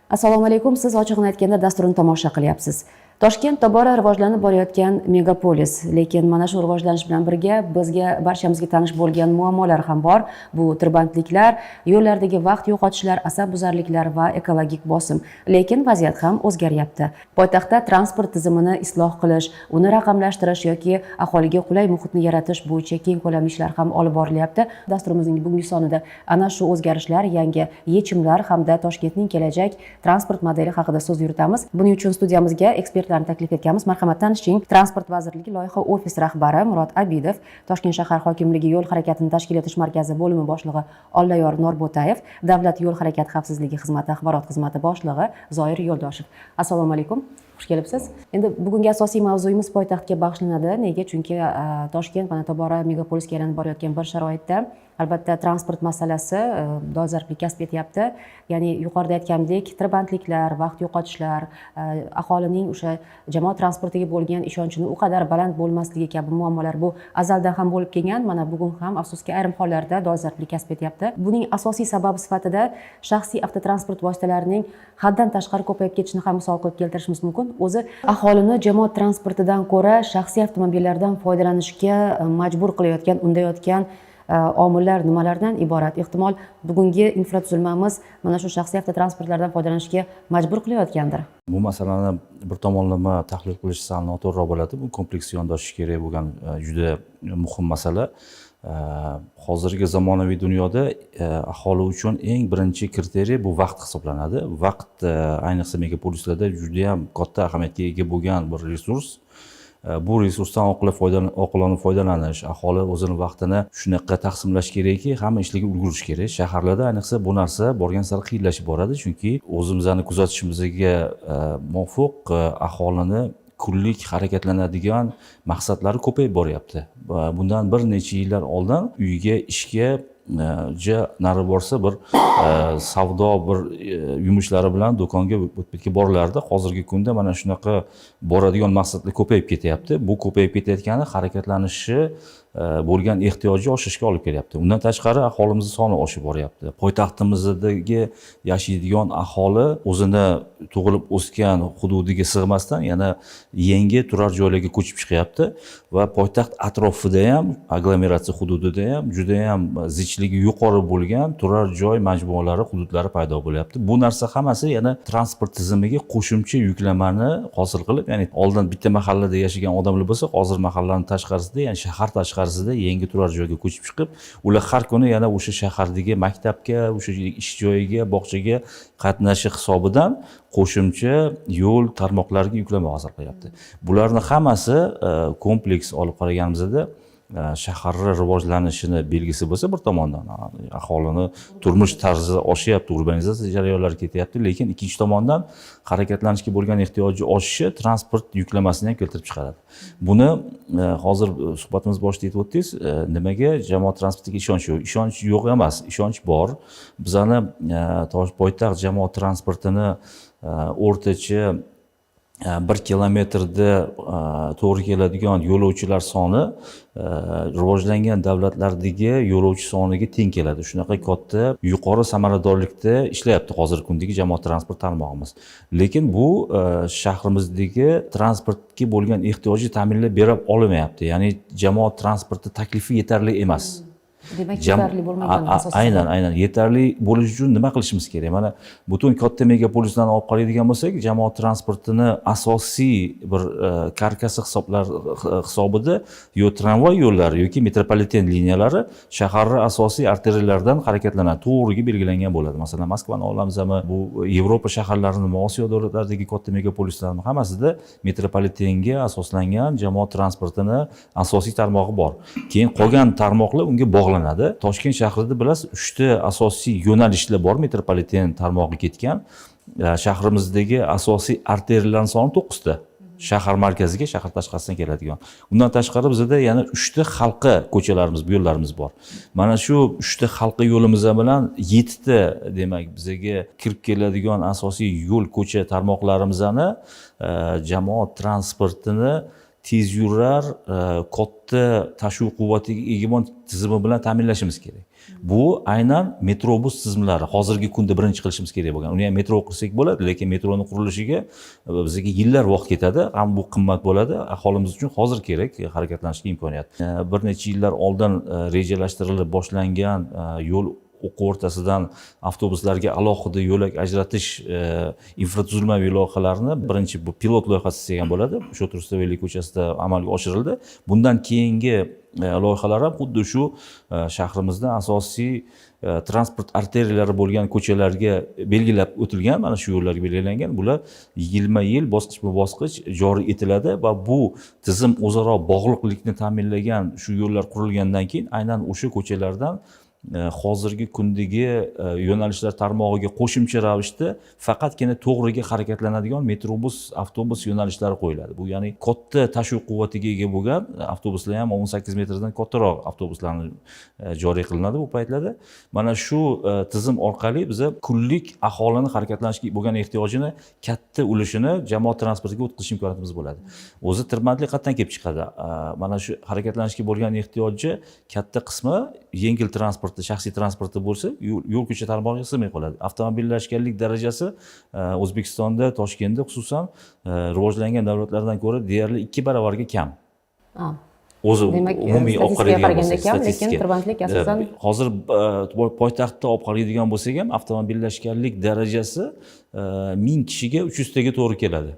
Assalomu alaykum. Siz ochiqni aytganda dasturini tomosha qilyapsiz. Toshkent tobora rivojlanib borayotgan megapolis, lekin mana shu rivojlanish bilan birga bizga barchamizga tanish bo'lgan muammolar ham bor. Bu tirbandliklar, yo'llardagi vaqt yo'qotishlar, asabbuzarliklar va ekologik bosim. Lekin vaziyat ham o'zgaryapti. Poytaxtda transport tizimini isloh qilish, uni raqamlashtirish yoki aholiga qulay muhitni yaratish bo'yicha keng ko'lamli ishlar ham olib borilyapti. Dasturimizning bugungi sonida ana shu o'zgarishlar, yangi yechimlar hamda Toshkentning kelajak transport modeli haqida so'z yuritamiz. Buning uchun studiyamizga ekspertlarni taklif etganmiz. Marhamat, tanishing. Transport vazirligi loyiha ofis rahbari Murod Abidov, Toshkent shahar hokimligi yo'l harakatini tashkil etish markazi bo'limi boshlig'i Ollayor Norbo'tayev, Davlat yo'l harakati xavfsizligi xizmati axborot xizmati boshlig'i Zoir Yo'ldoshev. Assalomu alaykum. Xush kelibsiz. Endi bugungi asosiy mavzuyimiz poytaxtga bag'ishlanadi. Nega? Chunki Toshkent mana tobora megapolisga aylanib borayotgan bir sharoitda albatta transport masalasi dolzarblik kasb etyapti. Ya'ni yuqorida aytgandek, tirbandliklar, vaqt yo'qotishlar, aholining o'sha jamoat transportiga bo'lgan ishonchini u qadar baland bo'lmasligi kabi muammolar bu azaldan ham bo'lib kelgan. Mana bugun ham afsuski ayrim hollarda dolzarblik kasb etyapti. Buning asosiy sababi sifatida shaxsiy avtotransport vositalarining haddan tashqari ko'payib ketishini ham misol qilib keltirishimiz mumkin. O'zi aholini jamoat transportidan ko'ra shaxsiy avtomobillardan foydalanishga majbur qilayotgan, undayotgan omillar nimalardan iborat? Ehtimol bugungi infratuzilmamiz mana shu shaxsiy avtotransportlardan foydalanishga majbur qilayotgandir. Bu masalani bir tomonlama tahlil qilish sal noto'g'ri bo'ladi. Bu kompleks yondashish kerak bo'lgan juda muhim masala. Hozirgi zamonaviy dunyoda aholi uchun eng birinchi kriteriy bu vaqt hisoblanadi. Vaqt ayniqsa megapolislarda juda ham katta ahamiyatga ega bo'lgan bir resurs. Bu resursdan oqilona foydalanish, aholi o'zini vaqtini shunaqa taqsimlash kerakki, hamma ishlarga ulgurish kerak. Shaharlarda ayniqsa bu narsa borgan sari qiyinlashib boradi, chunki o'zimizni kuzatishimizga muvofiq aholini kunlik harakatlanadigan maqsadlari ko'payib boryapti. Bundan bir necha yillar oldin uyga, ishga nari borsa bir savdo bir yumushlari bilan do'konga o'tib borilardi. Hozirgi kunda mana shunaqa boradigan maqsadlar ko'payib ketyapti. Bu ko'payib ketayotgani harakatlanishi bo'lgan ehtiyoji oshishga olib kelyapti. Undan tashqari aholimiz soni oshib boryapti. Poytaxtimizdagi yashaydigan aholi o'zini tug'ilib o'sgan hududiga sig'masdan yana yangi turar joylarga ko'chib chiqyapti va poytaxt atrofida ham, aglomeratsiya hududida ham juda ham zichligi yuqori bo'lgan turar joy majmualari, hududlari paydo bo'lyapti. Bu narsa hammasi yana transport tizimiga qo'shimcha yuklamani hosil qilib, ya'ni oldin bitta mahallada yashagan odamlar bo'lsa, hozir mahallaning tashqarisida, ya'ni shahar tashqarisida yangi turar joyga ko'chib chiqib, ular har kuni yana o'sha shahardagi maktabga, o'sha ish joyiga, bog'chaga qatnashi hisobidan qo'shimcha yo'l tarmoqlariga yuklama hosil qilyapti. Bularning hammasi kompleks olib qaraganimizda shaharni rivojlanishini belgisi bo'lsa, bir tomondan aholini turmush tarzi oshyapti, urbanizatsiya jarayonlari ketyapti, lekin ikkinchi tomondan harakatlanishga bo'lgan ehtiyoji oshishi transport yuklamasini ham keltirib chiqaradi. Buni hozir suhbatimiz boshida aytib o'tdingiz, nimaga jamoat transportiga ishonch yo'q? Ishonch yo'q emas, ishonch bor. Bizani poytaxt jamoat transportini o'rtacha 1 kilometrda to'g'ri keladigan yo'lovchilar soni rivojlangan davlatlardagi yo'lovchi soniga teng keladi. Shunaqa katta yuqori samaradorlikda ishlayapti hozirgi kundagi jamoat transport tarmog'imiz. Lekin bu shahrimizdagi transportga bo'lgan ehtiyojni ta'minlab bera olmayapti. Ya'ni jamoat transporti taklifi yetarli emas. Demak, yetarli bo'lmagan asosida. Aynan. Yetarli bo'lish uchun nima qilishimiz kerak? Mana butun katta megapolislarni olib qaraydigan bo'lsak, jamoat transportini asosiy bir karkasi hisobida yo tramvay yo'llari yoki metropoliten liniyalari shaharning asosiy arteriyalardan harakatlanadi, to'g'riga belgilangan bo'ladi. Masalan, Moskvani olamizmi, bu Yevropa shaharlarini, Osiyo davlatlaridagi katta megapolislarning hammasida metropolitenga asoslangan jamoat transportini asosiy tarmog'i bor. Keyin qolgan tarmoqlar unga bog'lanadi. Toshkent shahrida bilasiz, 3 ta asosiy yo'nalishlar bor, metropoliten tarmog'i ketgan. Shahrimizdagi asosiy arteriyalar soni 9 ta. Shahar markaziga, shahar tashqarisidan keladigan. Undan tashqari bizda yana 3 ta halqa ko'chalarimiz, yo'llarimiz bor. Mana shu 3 ta halqa yo'limiz bilan 7 ta, demak, bizga kirib keladigan asosiy yo'l, ko'cha tarmoqlarimizni jamoat transportini tezyurar, katta tashuv quvvatiga ega tizimi bilan ta'minlashimiz kerak. Bu aynan metrobus tizimlari hozirgi kunda birinchi qilishimiz kerak bo'lgan. Uni ham metro qilsak bo'ladi, lekin metroni qurilishiga bizga yillar vaqt ketadi, ham bu qimmat bo'ladi. Aholimiz uchun hozir kerak harakatlanishga imkoniyat. Bir necha yillar oldin rejalashtirilib boshlangan yo'l o'quv o'rtasidan avtobuslarga alohida yo'lak ajratish infratuzilmaviy loyihalarni birinchi bu pilot loyihasi desak ham bo'ladi. O'sha Tursunovlik ko'chasida amalga oshirildi. Bundan keyingi loyihalar ham xuddi shu shahrimizda asosiy transport arteriyalari bo'lgan ko'chalarga belgilab o'tilgan, mana shu yo'llarga belgilangan. Bular yilma-yil bosqichma-bosqich joriy etiladi va bu tizim o'zaro bog'liqlikni ta'minlagan shu yo'llar qurilgandan keyin aynan o'sha ko'chalardan hozirgi kundagi yo'nalishlar tarmog'iga qo'shimcha ravishda faqatgina to'g'riga harakatlanadigan metrobus, avtobus yo'nalishlari qo'yiladi. Bu ya'ni katta tashuvchi quvvatiga ega bo'lgan avtobuslar ham 18 metrdan kattaroq avtobuslarni joriy qilinadi bu paytlarda. Mana shu tizim orqali biz kunlik aholini harakatlanishga bo'lgan ehtiyojini katta ulushini jamoat transportiga o'tkazish imkoniyatimiz bo'ladi. O'zi tirbandlik qayerdan kelib chiqadi? Mana shu harakatlanishga bo'lgan ehtiyojni katta qismi yengil transport, shaxsiy transportda bo'lsa, yo'l ko'cha tarmog'iga sig'may qoladi. Avtomobillashganlik darajasi O'zbekistonda, Toshkentda xususan rivojlangan davlatlardan ko'ra deyarli 2 baravarga kam. O'zi umumiy olib qaraydigan kam, lekin tirbandlik asosan hozir poytaxtda olib qaraydigan bo'lsak ham avtomobillashganlik darajasi 1000 kishiga 300 taga to'g'ri keladi.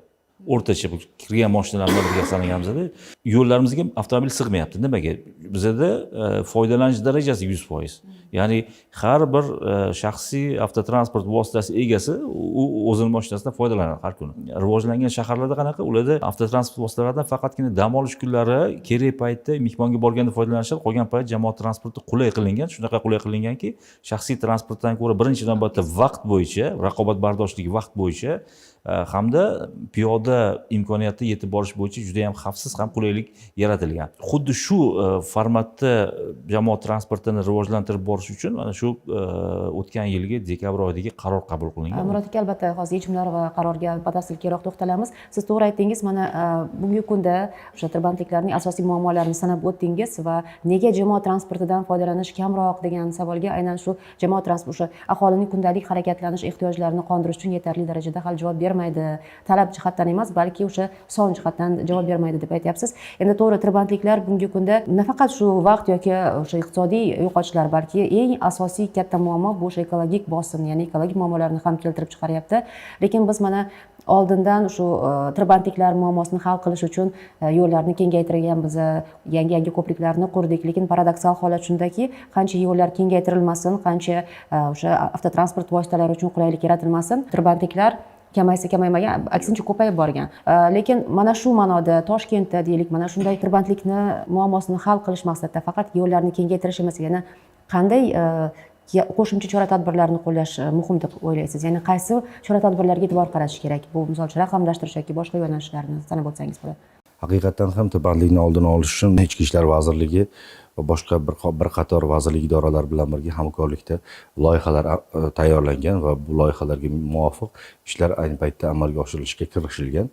O'rtacha kirgan mashinalarni birga sanaganimizda yo'llarimizga avtomobil sig'mayapti. Nimaga? Bizda foydalanish darajasi 100%. Ya'ni har bir shaxsiy avtotransport vositasi egasi u o'zining mashinasidan foydalanadi har kuni. Rivojlangan shaharlarda qanaqa? Ularda avtotransport vositalaridan faqatgina dam olish kunlari, kerak paytda mehmonga borganda foydalanishadi. Qolgan payt jamoat transporti qulay qilingan. Shunaqa qulay qilinganki, shaxsiy transportdan ko'ra birinchi navbatda vaqt bo'yicha, raqobatbardoshligi vaqt bo'yicha hamda piyoda imkoniyatda yetib borish bo'yicha juda ham xavfsiz ham qulaylik yaratilgan. Xuddi shu formatda jamoat transportini rivojlantirib borish uchun mana shu o'tgan yilgi dekabr oyidagi qaror qabul qilingan. Murod aka, albatta hozir yechimlar va qarorga batafsil keyinroq to'xtalamiz. Siz to'g'ri aytdingiz, mana bugungi kunda o'sha tirbandliklarning asosiy muammolarini sanab o'tdingiz va nega jamoat transportidan foydalanish kamroq degan savolga aynan shu jamoat transporti o'sha aholining kundalik harakatlanish ehtiyojlarini qondirish uchun yetarli darajada hali javob bermaydi. Talab jihatdan emas, balki o'sha son jihatdan javob bermaydi deb aytyapsiz. Endi to'g'ri, tirbandliklar bugungi kunda nafaqat shu vaqt yoki o'sha iqtisodiy yo'qotishlar, balki eng asosiy katta muammo bu o'sha ekologik bosim, ya'ni ekologik muammolarni ham keltirib chiqaryapti. Lekin biz mana oldindan shu tirbandliklar muammosini hal qilish uchun yo'llarni kengaytirgan, biz yangi ko'priklarni qurdik. Lekin paradoksal holat shundaki, qancha yo'llar kengaytirilmasin, qancha o'sha avtotransport vositalari uchun qulaylik yaratilmasin, tirbandliklar kamaysa kamaymagan, aksincha ko'payib borgan. Lekin mana shu ma'noda Toshkentda deylik, mana shunday tirbandlikni muammosini hal qilish maqsadida faqat yo'llarni kengaytirish emas, yana qanday qo'shimcha chora-tadbirlarni qo'llash muhim deb o'ylaysiz? Ya'ni qaysi chora-tadbirlarga e'tibor qaratish kerak? Bu misol uchun raqamlashtirish yoki boshqa yo'nalishlarni sanab o'tsangiz bo'ladi. Haqiqatan ham tirbandlikni oldini olish uchun Ichki ishlar vazirligi va boshqa bir qator vazirlik idoralar bilan birga hamkorlikda loyihalar tayyorlangan va bu loyihalarga muvofiq ishlar ayni paytda amalga oshirilishga kirishilgan.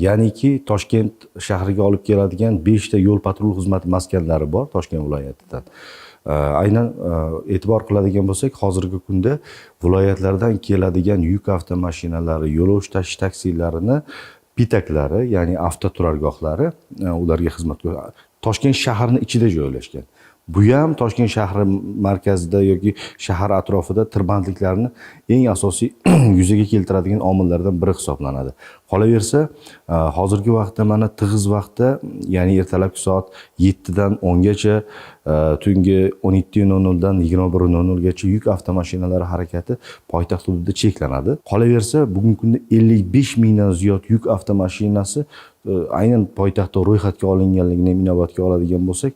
Ya'niki Toshkent shahriga olib keladigan 5 ta yo'l patrul xizmati maskanlari bor Toshkent viloyatidan. Aynan e'tibor qiladigan bo'lsak, hozirgi kunda viloyatlardan keladigan yuk avtomashinalari, yo'lovchi tashish taksilarini pitaklari, ya'ni avtoturargohlari ularga xizmat ko'rsatadi. Toshkent shahrining ichida joylashgan. Bu ham Toshkent shahri markazida yoki shahar atrofida tirbandliklarni eng asosiy yuzaga keltiradigan omillardan biri hisoblanadi. Qolaversa, hozirgi vaqtda mana tig'iz vaqtda, ya'ni ertalabki soat 7 dan 10 gacha, tungi 12:00 dan 21:00 gacha yuk avtomashinalari harakati poytaxt hududida cheklanadi. Qolaversa, bugungi kunda 55 mingdan ziyod yuk avtomashinasi aynan poytaxtda ro'yxatga olinganligini inobatga oladigan bo'lsak,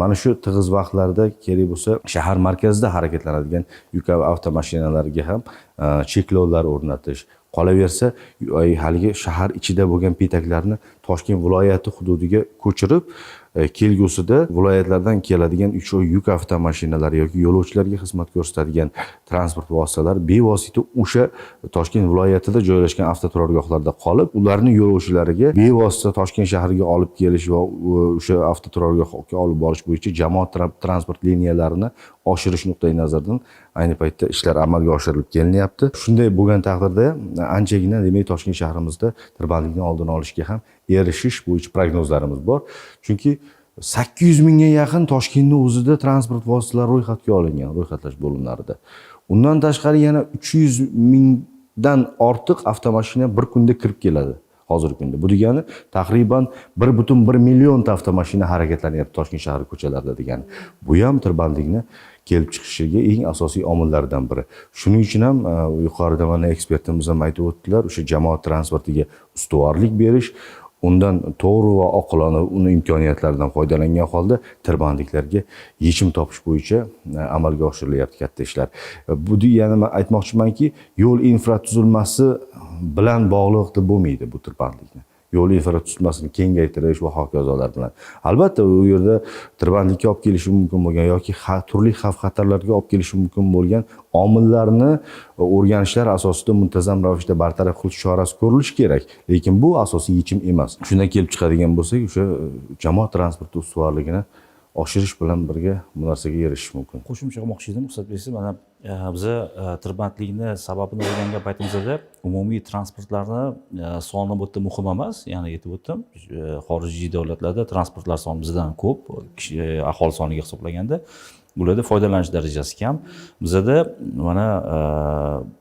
mana shu tig'iz vaqtlarda kerak bo'lsa shahar markazida harakatlanadigan yuk avtomashinalariga ham cheklovlar o'rnatish. Qolaversa, haligi shahar ichida bo'lgan petaklarni Toshkent viloyati hududiga ko'chirib, kelgusida viloyatlardan keladigan yuk avtomashinalari yoki yo'lovchilarga xizmat ko'rsatadigan transport vositalari bevosita o'sha Toshkent viloyatida joylashgan avtoturargohlarda qolib, ularni yo'lovchilariga bevosita Toshkent shahriga olib kelish va o'sha avtoturargohga olib borish bo'yicha jamoat transport liniyalarini oshirish nuqtai nazaridan ayni paytda ishlar amalga oshirilib kelinyapti. Shunday bo'lgan taqdirda anchagina demak Toshkent shahrimizda tirbandlikni oldini olishga ham erishish bo'yicha prognozlarimiz bor. Chunki 800 mingga yaqin Toshkentning o'zida transport vositalari ro'yxatga olingan, ro'yxatlash bo'limlarida. Undan tashqari yana 300 mingdan ortiq avtomashina bir kunda kirib keladi. Hozirgi kunda. Bu degani taxriban 1,1 millionta avtomashina harakatlanyapti Toshkent shahri ko'chalarida degani. Bu ham tirbandlikni kelib chiqishiga eng asosiy omillardan biri. Shuning uchun ham yuqorida mana ekspertimiz ham aytib o'tdilar, o'sha jamoat transportiga ustuvorlik berish, undan to'g'ri va oqilona uni imkoniyatlaridan foydalangan holda tirbandliklarga yechim topish bo'yicha amalga oshirilyapti katta ishlar. Bu yana men aytmoqchimanki, yo'l infratuzilmasi bilan bog'liq deb bo'lmaydi bu tirbandlikni. Yo'l infratuzilmasini kengaytirish va hokazolar bilan. Albatta u yerda tirbandlikka olib kelishi mumkin bo'lgan yoki turli xavf-xatarlarga olib kelishi mumkin bo'lgan omillarni o'rganishlar asosida muntazam ravishda bartaraf qilish chorasi ko'rilishi kerak. Lekin bu asosiy yechim emas. Shundan kelib chiqadigan bo'lsak, o'sha jamoat transporti ustuvorligini oshirish bilan birga bu narsaga erishish mumkin. Qo'shimcha qilmoqchi edim, Musadbek, mana biza tirbandlikni sababini o'rgangan paytimizda umumiy transportlarni soni bu yerda muhim emas, yana aytib o'tdim. Xorijiy davlatlarda transportlar soni bizdan ko'p, aholi soniga hisoblaganda. Bularda foydalanish darajasi kam. Bizada mana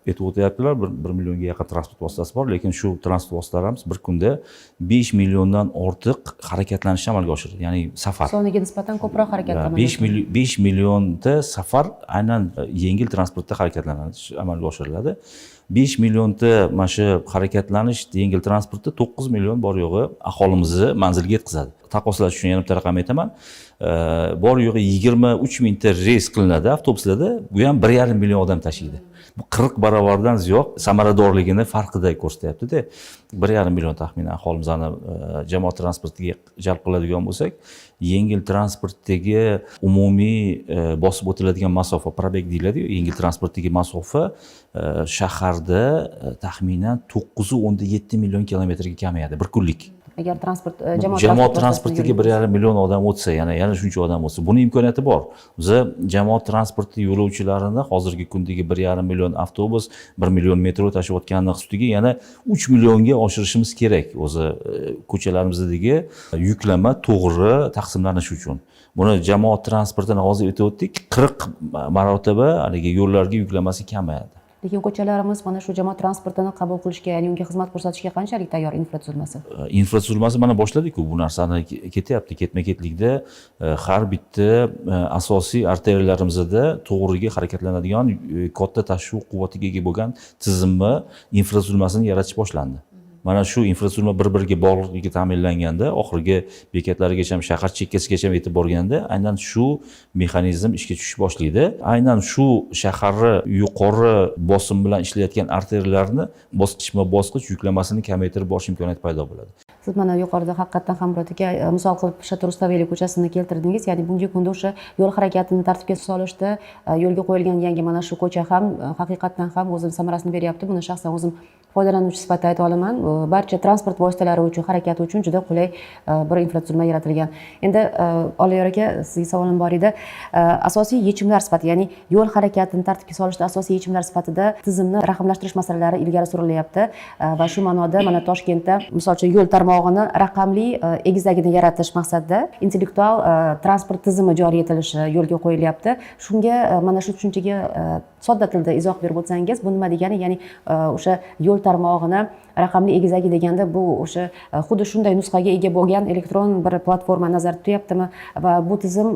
aytib o'tyaptilar, 1 millionga yaqin transport vositasi bor, lekin shu transport vositalarimiz bir kunda 5 milliondan ortiq harakatlanishni amalga oshiradi. Ya'ni safar. Soniga nisbatan ko'proq harakatlanadi. 5 millionta safar aynan yengil transportda harakatlanish amalga oshiriladi. 5 millionta mana shu harakatlanish yengil transportda 9 million bor yo'g'i aholimizni manzilga yetkazadi. Taqqoslash uchun yana bitta raqam aytaman. Bor yo'g'i 23 mingta reys qilinadi avtobuslarda, bu ham 1,5 million odam tashiydi. Bu 40 barobardan ziyod samaradorligini farqida ko'rsatyapti-da. 1,5 million taxminan aholimizni jamoat transportiga jalb qiladigan bo'lsak, yengil transportdagi umumiy bosib o'tiladigan masofa, probeg deyiladi-ku, yengil transportdagi masofa shaharda taxminan 9.7 million kilometrga kamayadi bir kunlik. Agar jamoat transportiga 1,5 million odam o'tsa, yana shuncha odam o'tsa, buni imkoniyati bor. Biz jamoat transporti yo'lovchilarini hozirgi kundagi 1,5 million avtobus, 1 million metro tashiyotganning ustiga yana 3 millionga oshirishimiz kerak. O'zi ko'chalarimizdagi yuklama to'g'ri taqsimlanishi uchun. Buni jamoat transportini hozir aytib o'tdik, 40 marotaba haligi yo'llarga yuklamasi kamayadi. Lekin ko'chalarimiz mana shu jamoat transportini qabul qilishga, ya'ni unga xizmat ko'rsatishga qanchalik tayyor infratuzilmasi? Infratuzilmasi mana boshladik-ku, bu narsani ketyapti, ketma-ketlikda har bitta asosiy arteriyalarimizda to'g'riga harakatlanadigan katta tashviq quvvatiga ega bo'lgan tizimni infratuzilmasini yaratish boshlandi. Mana shu infratuzilma bir-biriga bog'liqligi ta'minlanganda, oxirgi bekatlargacha, shahar chekkasigacha yetib borganda, aynan shu mexanizm ishga tushish boshlaydi. Aynan shu shaharni yuqori bosim bilan ishlayotgan arteriyalarni bosqichma-bosqich yuklamasini kamaytirib borish imkoniyati paydo bo'ladi. Siz mana yuqorida haqiqatan ham Murod aka misol qilib Shatur Rustaveli ko'chasini keltirdingiz. Ya'ni bugungi kunda o'sha yo'l harakatini tartibga solishda yo'lga qo'yilgan yangi mana shu ko'cha ham haqiqatan ham o'z samarasini beryapti. Buni shaxsan o'zim foydalanuvchi sifatida ayta olaman. Barcha transport vositalari uchun, harakati uchun juda qulay bir infratuzilma yaratilgan. Endi Oliyor aka, sizga savolim bor edi. Asosiy yechimlar sifatida, ya'ni yo'l harakatini tartibga solishda asosiy yechimlar sifatida tizimni raqamlashtirish masalalari ilgari surilyapti va shu ma'noda mana Toshkentda misol uchun yo'l tarmog'ini raqamli egizagini yaratish maqsadida intellektual transport tizimi joriy etilishi yo'lga qo'yilyapti. Shunga mana shu tushunchaga sodda tilda izoh berib o'tsangiz, bu nima degani? Ya'ni o'sha yo'l tarmog'ini raqamli egizagi deganda bu o'sha xuddi shunday nusxaga ega bo'lgan elektron bir platforma nazarda tutyaptimi va bu tizim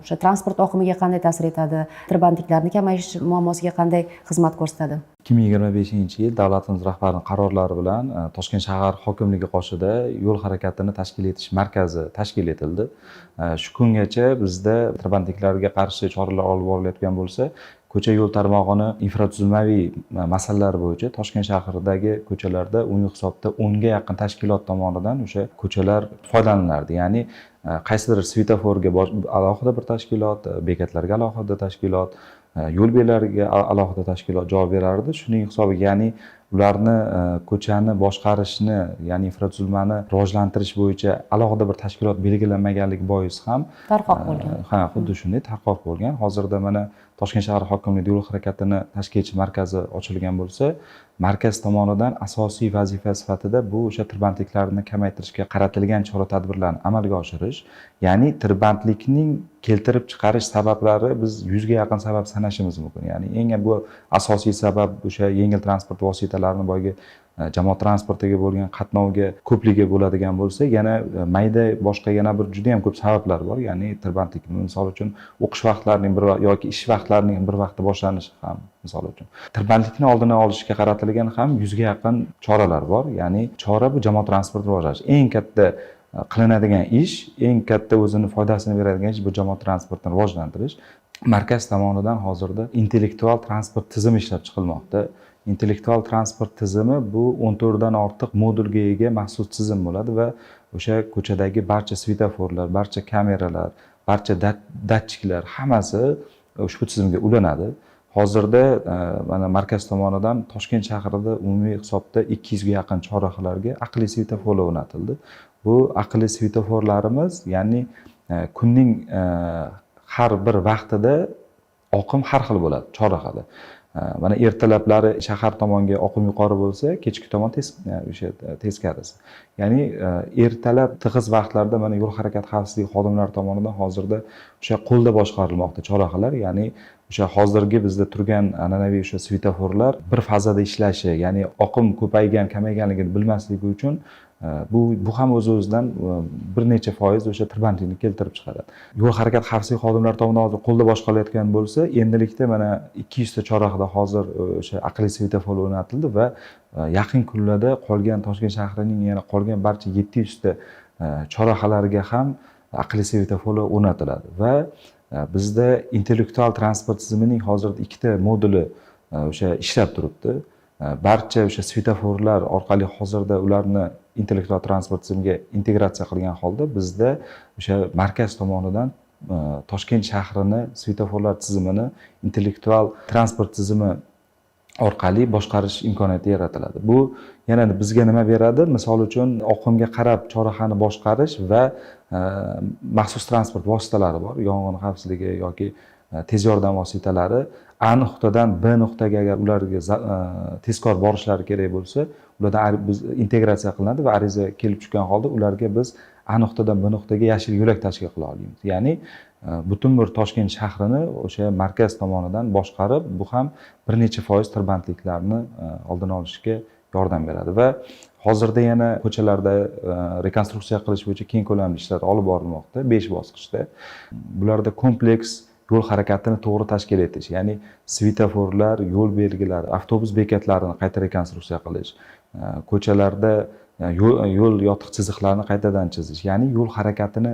o'sha transport oqimiga qanday ta'sir etadi? Tirbandliklarni kamayish muammosiga qanday xizmat ko'rsatadi? 2025-yil davlatimiz rahbarining qarorlari bilan Toshkent shahar hokimligi qoshida yo'l harakatini tashkil etish markazi tashkil etildi. Shu kungacha bizda tirbandliklarga qarshi choralar olib borilayotgan bo'lsa, ko'cha yo'l tarmog'ini infratuzilmaviy masalalar bo'yicha Toshkent shahridagi ko'chalarda umumiy hisobda 10 ga yaqin tashkilot tomonidan o'sha ko'chalar foydalaniladi. Ya'ni qaysidir svetoforga alohida bir tashkilot, bekatlarga alohida tashkilot, yo'l belgilariga alohida tashkilot javob berardi. Shuning hisobiga, ya'ni ularni ko'chani boshqarishni, ya'ni infratuzilmani rivojlantirish bo'yicha alohida bir tashkilot belgilanmaganligi bois ham tarqoq bo'lgan. Ha, xuddi shunday tarqoq bo'lgan. Hozirda mana Toshkent shahar hokimligi yo'l harakatini tashkil etish markazi ochilgan bo'lsa, markaz tomonidan asosiy vazifa sifatida bu o'sha tirbandliklarni kamaytirishga qaratilgan chora-tadbirlarni amalga oshirish, ya'ni tirbandlikning keltirib chiqarish sabablari biz 100 ga yaqin sabab sanashimiz mumkin. Ya'ni eng bu asosiy sabab o'sha yengil transport vositalarini boyagi jamoat transportiga bo'lgan qatnovga ko'pligi bo'ladigan bo'lsa, yana mayda boshqa yana bir juda ham ko'p sabablar bor. Ya'ni tirbandlik, misol uchun o'qish vaqtlarining yoki ish vaqtlarining bir vaqtda boshlanishi ham, misol uchun tirbandlikni oldini olishga qaratilgan ham 100 ga yaqin choralar bor. Ya'ni chora bu jamoat transporti rivojlanishi. Eng katta qilinadigan ish, eng katta o'zini foydasini beradigan ish bu jamoat transportini rivojlantirish. Markaz tomonidan hozirda intellektual transport tizimi ishlab chiqilmoqda. Intellektual transport tizimi bu 14 dan ortiq modulga ega maxsus tizim bo'ladi va o'sha ko'chadagi barcha svetoforlar, barcha kameralar, barcha datchiklar hammasi ushbu tizimga ulanadi. Hozirda mana markaz tomonidan Toshkent shahrida umumiy hisobda 200 ga yaqin chorrahalarga aqlli svetoforlar o'rnatildi. Bu aqlli svetoforlarimiz, ya'ni kunning har bir vaqtida oqim har xil bo'ladi chorrahada. Mana ertalablari shahar tomonga oqim yuqori bo'lsa, kechki tomon teskarisi. Ya'ni ertalab tig'iz vaqtlarda mana yo'l harakati xavfsizligi xodimlari tomonidan hozirda o'sha qo'lda boshqarilmoqda chorrahalar, ya'ni o'sha hozirgi bizda turgan an'anaviy o'sha svetoforlar bir fazada ishlashi, ya'ni oqim ko'paygan, kamayganligini bilmasligi uchun bu ham o'z-o'zidan bir necha foiz o'sha tirbandlikni keltirib chiqaradi. Yo'l harakati xavfsizlik xodimlari tomonidan hozir qo'lda boshqarilayotgan bo'lsa, endilikda mana 200 ta chorrahada hozir o'sha aqlli svetofor o'rnatildi va yaqin kunlarda qolgan Toshkent shahrining yana qolgan barcha 700 ta chorrahalariga ham aqlli svetoforlar o'rnatiladi va bizda intellektual transport tizimining hozirda 2 ta moduli o'sha ishlab turibdi. Barcha o'sha svetoforlar orqali hozirda ularni intellektual transport tizimiga integratsiya qilgan holda bizda o'sha markaz tomonidan Toshkent shahrini svetoforlar tizimini intellektual transport tizimi orqali boshqarish imkoniyati yaratiladi. Bu yana bizga nima beradi? Misol uchun oqimga qarab chorrahani boshqarish va maxsus transport vositalari bor, yong'in xavfsizligi yoki tez yordam vositalari A nuqtadan B nuqtaga agar ularga tezkor borishlari kerak bo'lsa, ulardan integratsiya qilinadi va ariza kelib chiqqan holda ularga biz A nuqtadan B nuqtaga yashil yo'lak tashkil qila olamiz. Ya'ni butun bir Toshkent shahrini o'sha markaz tomonidan boshqarib, bu ham bir necha foiz tirbandliklarni oldini olishga yordam beradi va hozirda yana ko'chalarda rekonstruksiya qilish bo'yicha keng ko'lamli ishlar olib borilmoqda 5 bosqichda. Bularda kompleks yo'l harakatini to'g'ri tashkil etish, ya'ni svetoforlar, yo'l belgilari, avtobus bekatlarini qayta rekonstruksiya qilish, ko'chalarda yo'l yotiq chiziqlarini qaytadan chizish, ya'ni yo'l harakatini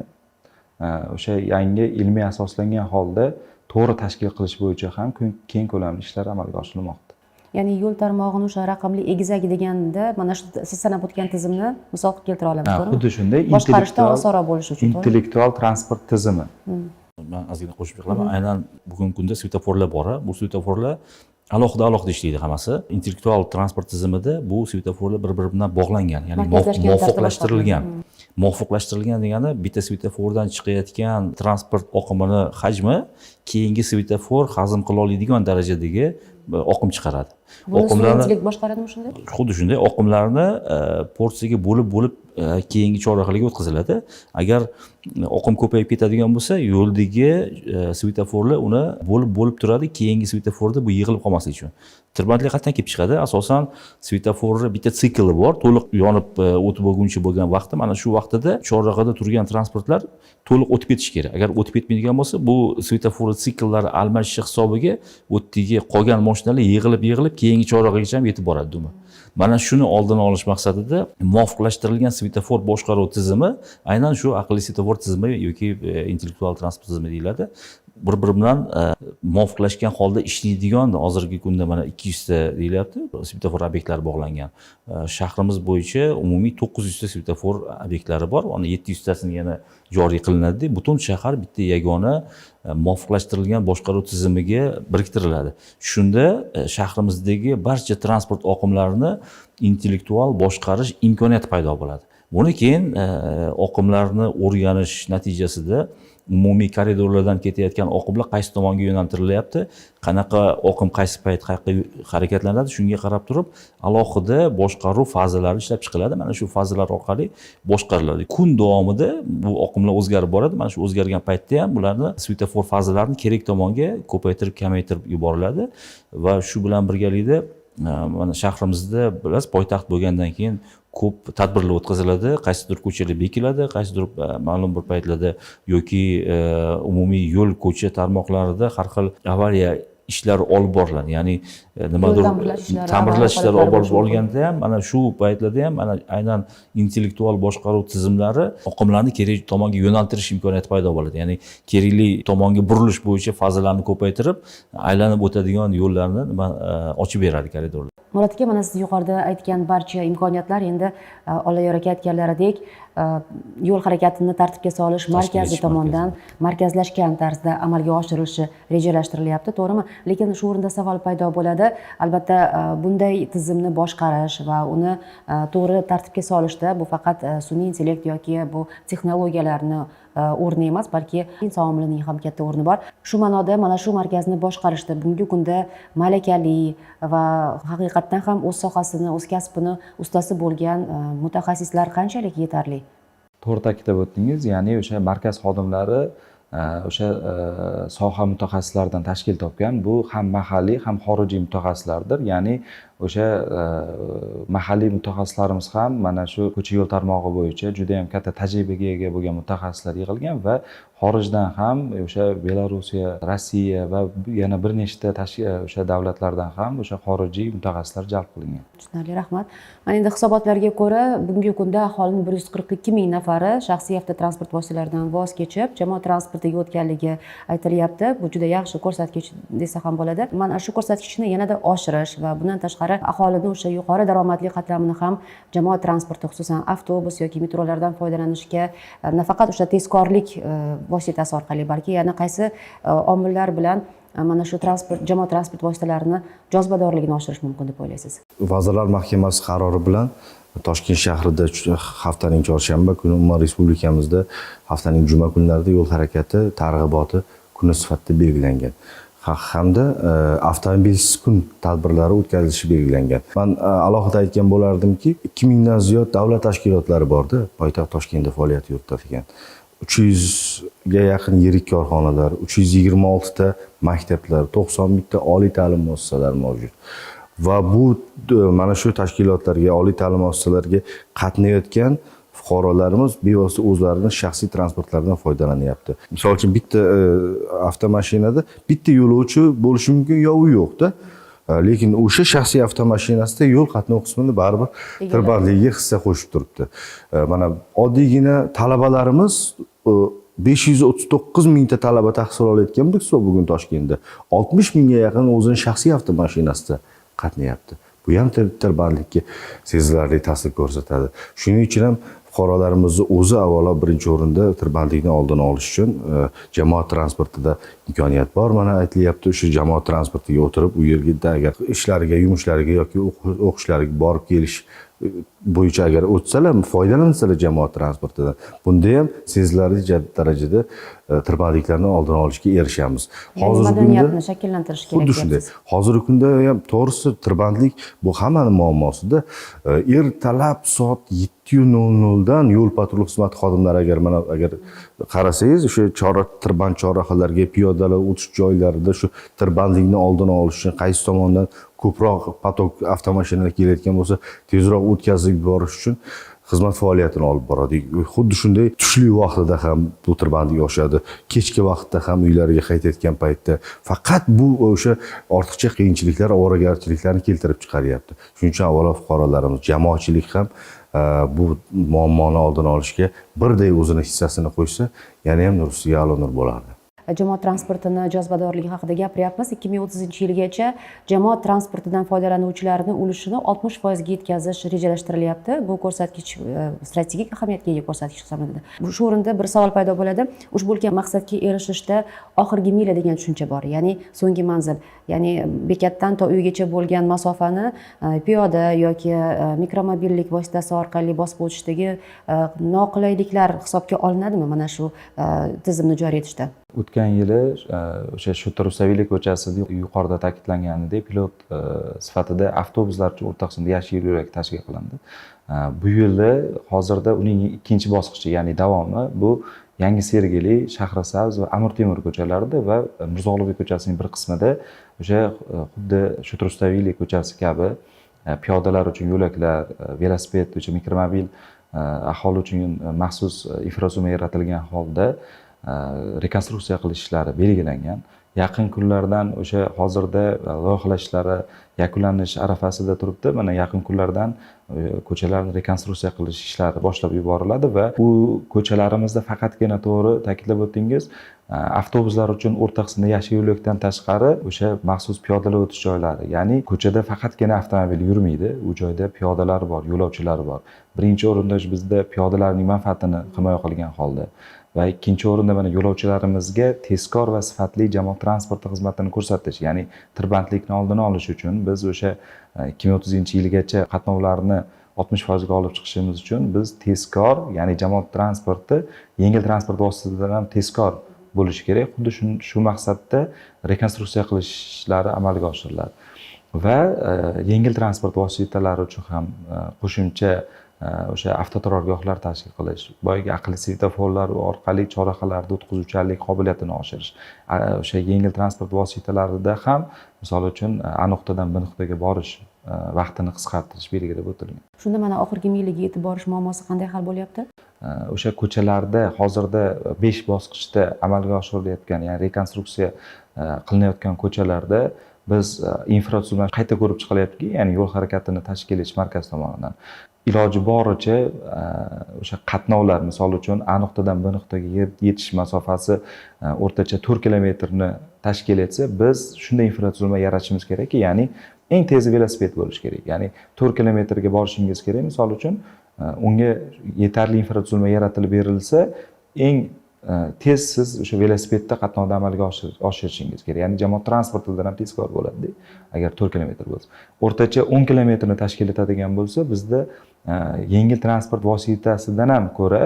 o'sha yangi ilmiy asoslangan holda to'g'ri tashkil qilish bo'yicha ham keng ko'lamli ishlar amalga oshirilmoqda. Ya'ni yo'l tarmog'ini o'sha raqamli egizagi deganda mana shu siz sanab o'tgan tizimni misol qilib keltira olamiz, to'g'rimi? Xuddi shunday boshqarishda osonroq bo'lishi uchun. Intellektual transport tizimi. Man ozgina qo'shimcha qilaman. Aynan bugungi kunda svetoforlar bor. Bu svetoforlar alohida ishlaydi hammasi. Intellektual transport tizimida bu svetoforlar bir-biri bilan bog'langan, ya'ni muvofiqlashtirilgan. Muvofiqlashtirilgan degani bitta svetofordan chiqayotgan transport oqimini hajmi keyingi svetofor hazm qila oladigan darajadagi oqim chiqaradi. Oqimlarni boshqaradimi shunday? Xuddi shunday oqimlarni porsiyaga bo'lib keyingi chorrahalarga o'tkaziladi. Agar oqim ko'payib ketadigan bo'lsa, yo'ldagi svetoforlar uni bo'lib turadi, keyingi svetoforda bu yig'ilib qolmasligi uchun. Tirbandlik qayerdan kelib chiqadi? Asosan svetoforda bitta sikli bor, to'liq yonib o'tib bo'lguncha bo'lgan vaqtda, mana shu vaqtida chorrahada turgan transportlar to'liq o'tib ketishi kerak. Agar o'tib ketmaydigan bo'lsa, bu svetofor sikllari almashishi hisobiga o'tdagi qolgan mashinalar yig'ilib keyingi chorrahagacha ham yetib boradi dumi. Mana shuni oldini olish maqsadida muvofiqlashtirilgan svetofor boshqaruv tizimi aynan shu aqlli svetofor tizimi yoki intellektual transport tizimi deyiladi. Bir-biri bilan muvofiqlashgan holda ishlaydigan hozirgi kunda mana 200 ta deyilyapti svetofor obyektlari bog'langan. Shahrimiz bo'yicha umumiy 900 ta svetofor obyektlari bor. Uni 700 tasini yana joriy qilinadi. Butun shahar bitta yagona muvofiqlashtirilgan boshqaruv tizimiga biriktiriladi. Shunda shahrimizdagi barcha transport oqimlarini intellektual boshqarish imkoniyati paydo bo'ladi. Buni keyin oqimlarni o'rganish natijasida umumiy koridorlardan ketayotgan oqimlar qaysi tomonga yo'naltirilyapti, qanaqa oqim qaysi payt qayerga harakatlanadi, shunga qarab turib alohida boshqaruv fazalari ishlab chiqiladi. Mana shu fazalar orqali boshqariladi. Kun davomida bu oqimlar o'zgarib boradi. Mana shu o'zgargan paytda ham bularni svetofor fazalarini kerak tomonga ko'paytirib, kamaytirib yuboriladi va shu bilan birgalikda mana shahrimizda bilas poytaxt bo'lgandan keyin ko'p tadbirlar o'tkaziladi, qaysidir ko'chalar bekiladi, qaysidir ma'lum bir paytlarda yoki umumiy yo'l ko'cha tarmoqlarida har xil avariya ishlari olib boriladi. Ya'ni nimadir ta'mirlash ishlari olib borilganda ham mana shu paytlarda ham mana aynan intellektual boshqaruv tizimlari oqimlarni kerak tomonga yo'naltirish imkoniyati paydo bo'ladi. Ya'ni kerakli tomonga burilish bo'yicha fazalarni ko'paytirib, aylanib o'tadigan yo'llarni ochib beradi koridorlar. Murat aka, mana siz yuqorida aytgan barcha imkoniyatlar endi Olayor aka aytganlaridek yo'l harakatini tartibga solish markazi tomonidan markazlashgan tarzda amalga oshirilishi rejalashtirilyapti, to'g'rimi? Lekin shu o'rinda savol paydo bo'ladi. Albatta, bunday tizimni boshqarish va uni to'g'ri tartibga solishda bu faqat sun'iy intellekt yoki bu texnologiyalarni o'rni emas, balki inson omilining ham katta o'rni bor. Shu ma'noda mana shu markazni boshqarishda bugungi kunda malakali va haqiqatdan ham o'z sohasini, o'z kasbini ustasi bo'lgan mutaxassislar qanchalik yetarli? To'g'ri ta'kidlab o'tdingiz, ya'ni o'sha markaz xodimlari o'sha soha mutaxassislaridan tashkil topgan. Bu ham mahalliy, ham xorijiy mutaxassislardir. Ya'ni o'sha mahalliy mutaxassislarimiz ham mana shu ko'cha yo'l tarmog'i bo'yicha juda ham katta tajribaga ega bo'lgan mutaxassislar yig'ilgan va xorijdan ham o'sha Belorussiya, Rossiya va yana bir nechta o'sha davlatlardan ham o'sha xorijiy mutaxassislar jalb qilingan. Tushunarli, rahmat. Mana endi hisobotlarga ko'ra, bugungi kunda aholining 142 ming nafari shaxsiy avtotransport vositalaridan voz kechib, jamoat transportiga o'tganligi aytilyapti. Bu juda yaxshi ko'rsatkich desa ham bo'ladi. Mana shu ko'rsatkichni yanada oshirish va bundan tashqari aholini o'sha yuqori daromadli qatlamini ham jamoat transporti, xususan avtobus yoki metrolardan foydalanishga nafaqat o'sha tezkorlik vositasi orqali, balki yana qaysi omillar bilan mana shu jamoat transport vositalarini jozibadorligini oshirish mumkin deb o'ylaysiz? Vazirlar Mahkamasi qarori bilan Toshkent shahrida haftaning chorshanba kuni umuman respublikamizda haftaning juma kunlarida yo'l harakati targ'iboti kuni sifatida belgilangan. Hamda avtomobilsiz kun tadbirlari o'tkazilishi belgilangan. Men alohida aytgan bo'lardimki, 2000 dan ziyod davlat tashkilotlari borda poytaxt Toshkentda faoliyat yuritadigan. 300 ga yaqin yirik korxonalar, 326 ta maktablar, 91 ta oliy ta'lim muassasalari mavjud. Va bu mana shu tashkilotlarga, oliy ta'lim muassasalariga qatnayotgan fuqarolarimiz bevosita o'zlarining shaxsiy transportlaridan foydalanyapti. Misol uchun bitta avtomashinada bitta yo'lovchi bo'lishi mumkin, yo u yo'qda. Lekin o'sha shaxsiy avtomashinasida yo'l qatnov qismini baribir tirbandligiga hissa qo'shib turibdi. Mana oddiygina talabalarimiz 539 mingta talaba tahsil olayotgan bo'lsa bugun Toshkentda 60 mingga yaqin o'zining shaxsiy avtomashinasida qatnayapti. Bu ham tirbandlikka sezilarli ta'sir ko'rsatadi. Shuning uchun ham fuqarolarimizni o'zi avvalo birinchi o'rinda tirbandlikni oldini olish uchun jamoat transportida imkoniyat bor. Mana aytilyapti, o'sha jamoat transportiga o'tirib u yerga agar ishlariga, yumushlariga yoki o'qishlariga borib kelish bo'yicha agar o'tsalar, foydalansalar jamoat transportidan, bunda ham sezilarli darajada tirbandliklarni oldini olishga erishamiz. Hozirgi madaniyatni shakllantirish kerak. Xuddi shunday. Hozirgi kunda ham to'g'risi tirbandlik bu hammaning muammosida. Ertalab soat 7:00 dan yo'l patrul xizmati xodimlari agar qarasangiz, o'sha tirband chorrahalarga, piyodalar o'tish joylarida shu tirbandlikni oldini olish uchun qaysi tomondan ko'proq potok avtomashinalar kelayotgan bo'lsa, tezroq o'tkazib yuborish uchun xizmat faoliyatini olib boradi. Xuddi shunday tushli vaqtida ham bu tirbandlik oshadi. Kechki vaqtda ham uylariga qaytayotgan paytda faqat bu o'sha ortiqcha qiyinchiliklar, ovoragarchiliklarni keltirib chiqaryapti. Shuning uchun avvalo fuqarolarimiz, jamoatchilik ham bu muammoni oldini olishga birday o'zini hissasini qo'ysa, yana ham nur ustiga a'lo nur bo'lardi. Jamoat transportini jozibadorligi haqida gapiryapmiz. 2030-yilgacha jamoat transportidan foydalanuvchilarning ulushini 60% ga yetkazish rejalashtirilyapti. Bu ko'rsatkich strategik ahamiyatga ega ko'rsatkich hisoblanadi. Shu o'rinda bir savol paydo bo'ladi. Ushbu ulkan maqsadga erishishda oxirgi mila degan tushuncha bor, ya'ni so'nggi manzil. Ya'ni bekatdan to uygacha bo'lgan masofani piyoda yoki mikromobillik vositasi orqali bosib o'tishdagi noqulayliklar hisobga olinadimi mana shu tizimni joriy etishda? O'tgan yili o'sha Shota Rustaveli ko'chasida yuqorida ta'kidlanganidek pilot sifatida avtobuslar uchun o'rta qismda yashil yo'lak tashkil qilindi. Bu yilda hozirda uning ikkinchi bosqichi, ya'ni davomi bu Yangi Sergeli, Shahrisabz va Amir Temur ko'chalarida va Mirzo Ulug'bek ko'chasining bir qismida o'sha xuddi Shota Rustaveli ko'chasi kabi piyodalar uchun yo'laklar, velosiped, o'sha mikromobil aholi uchun maxsus infratuzilma yaratilgan holda rekonstruksiya qilish ishlari belgilangan. Yaqin kunlardan o'sha hozirda loyihalash ishlari yakunlanish arafasida turibdi. Mana yaqin kunlardan ko'chalarni rekonstruksiya qilish ishlari boshlab yuboriladi va bu ko'chalarimizda faqatgina to'g'ri ta'kidlab o'tdingiz, avtobuslar uchun o'rta qismda yashil yo'lakdan tashqari o'sha maxsus piyodalar o'tish joylari, ya'ni ko'chada faqatgina avtomobil yurmaydi, u joyda piyodalar bor, yo'lovchilar bor. Birinchi o'rinda bizda piyodalarning manfaatini himoya qilgan holda va ikkinchi o'rinda mana yo'lovchilarimizga tezkor va sifatli jamoat transporti xizmatini ko'rsatish, ya'ni tirbandlikni oldini olish uchun biz o'sha 2030-yilgacha qatnovlarni 60% ga olib chiqishimiz uchun biz tezkor, ya'ni jamoat transporti yengil transport vositasidan ham tezkor bo'lishi kerak. Xuddi shu maqsadda rekonstruksiya qilish ishlari amalga oshiriladi. Va yengil transport vositalari uchun ham qo'shimcha o'sha avtoturargohlar tashkil qilish, boyagi aqlli svetoforlar orqali chorrahalarda o'tkazuvchanlik qobiliyatini oshirish, o'sha yengil transport vositalarida ham misol uchun A nuqtadan B nuqtaga borish vaqtini qisqartirish belgilab o'tilgan. Shunda mana oxirgi milaga yetib borish muammosi qanday hal bo'lyapti? O'sha ko'chalarda hozirda 5 bosqichda amalga oshirilayotgan, ya'ni rekonstruksiya qilinayotgan ko'chalarda biz infratuzilma qayta ko'rib chiqilyaptiki, ya'ni yo'l harakatini tashkil etish markazi tomonidan iloji boricha o'sha qatnovlar, misol uchun A nuqtadan B nuqtaga yetish masofasi o'rtacha 4 kilometrni tashkil etsa, biz shunday infratuzilma yaratishimiz kerakki, ya'ni eng tez velosiped bo'lishi kerak. Ya'ni 4 kilometrga borishingiz kerak, misol uchun unga yetarli infratuzilma yaratilib berilsa, eng tez siz o'sha velosipedda qatnovni amalga oshirishingiz kerak. Ya'ni jamoat transportidan ham tezkor bo'ladi, agar 4 kilometr bo'lsa. O'rtacha 10 kilometrni tashkil etadigan bo'lsa, bizda yengil transport vositasidan ham ko'ra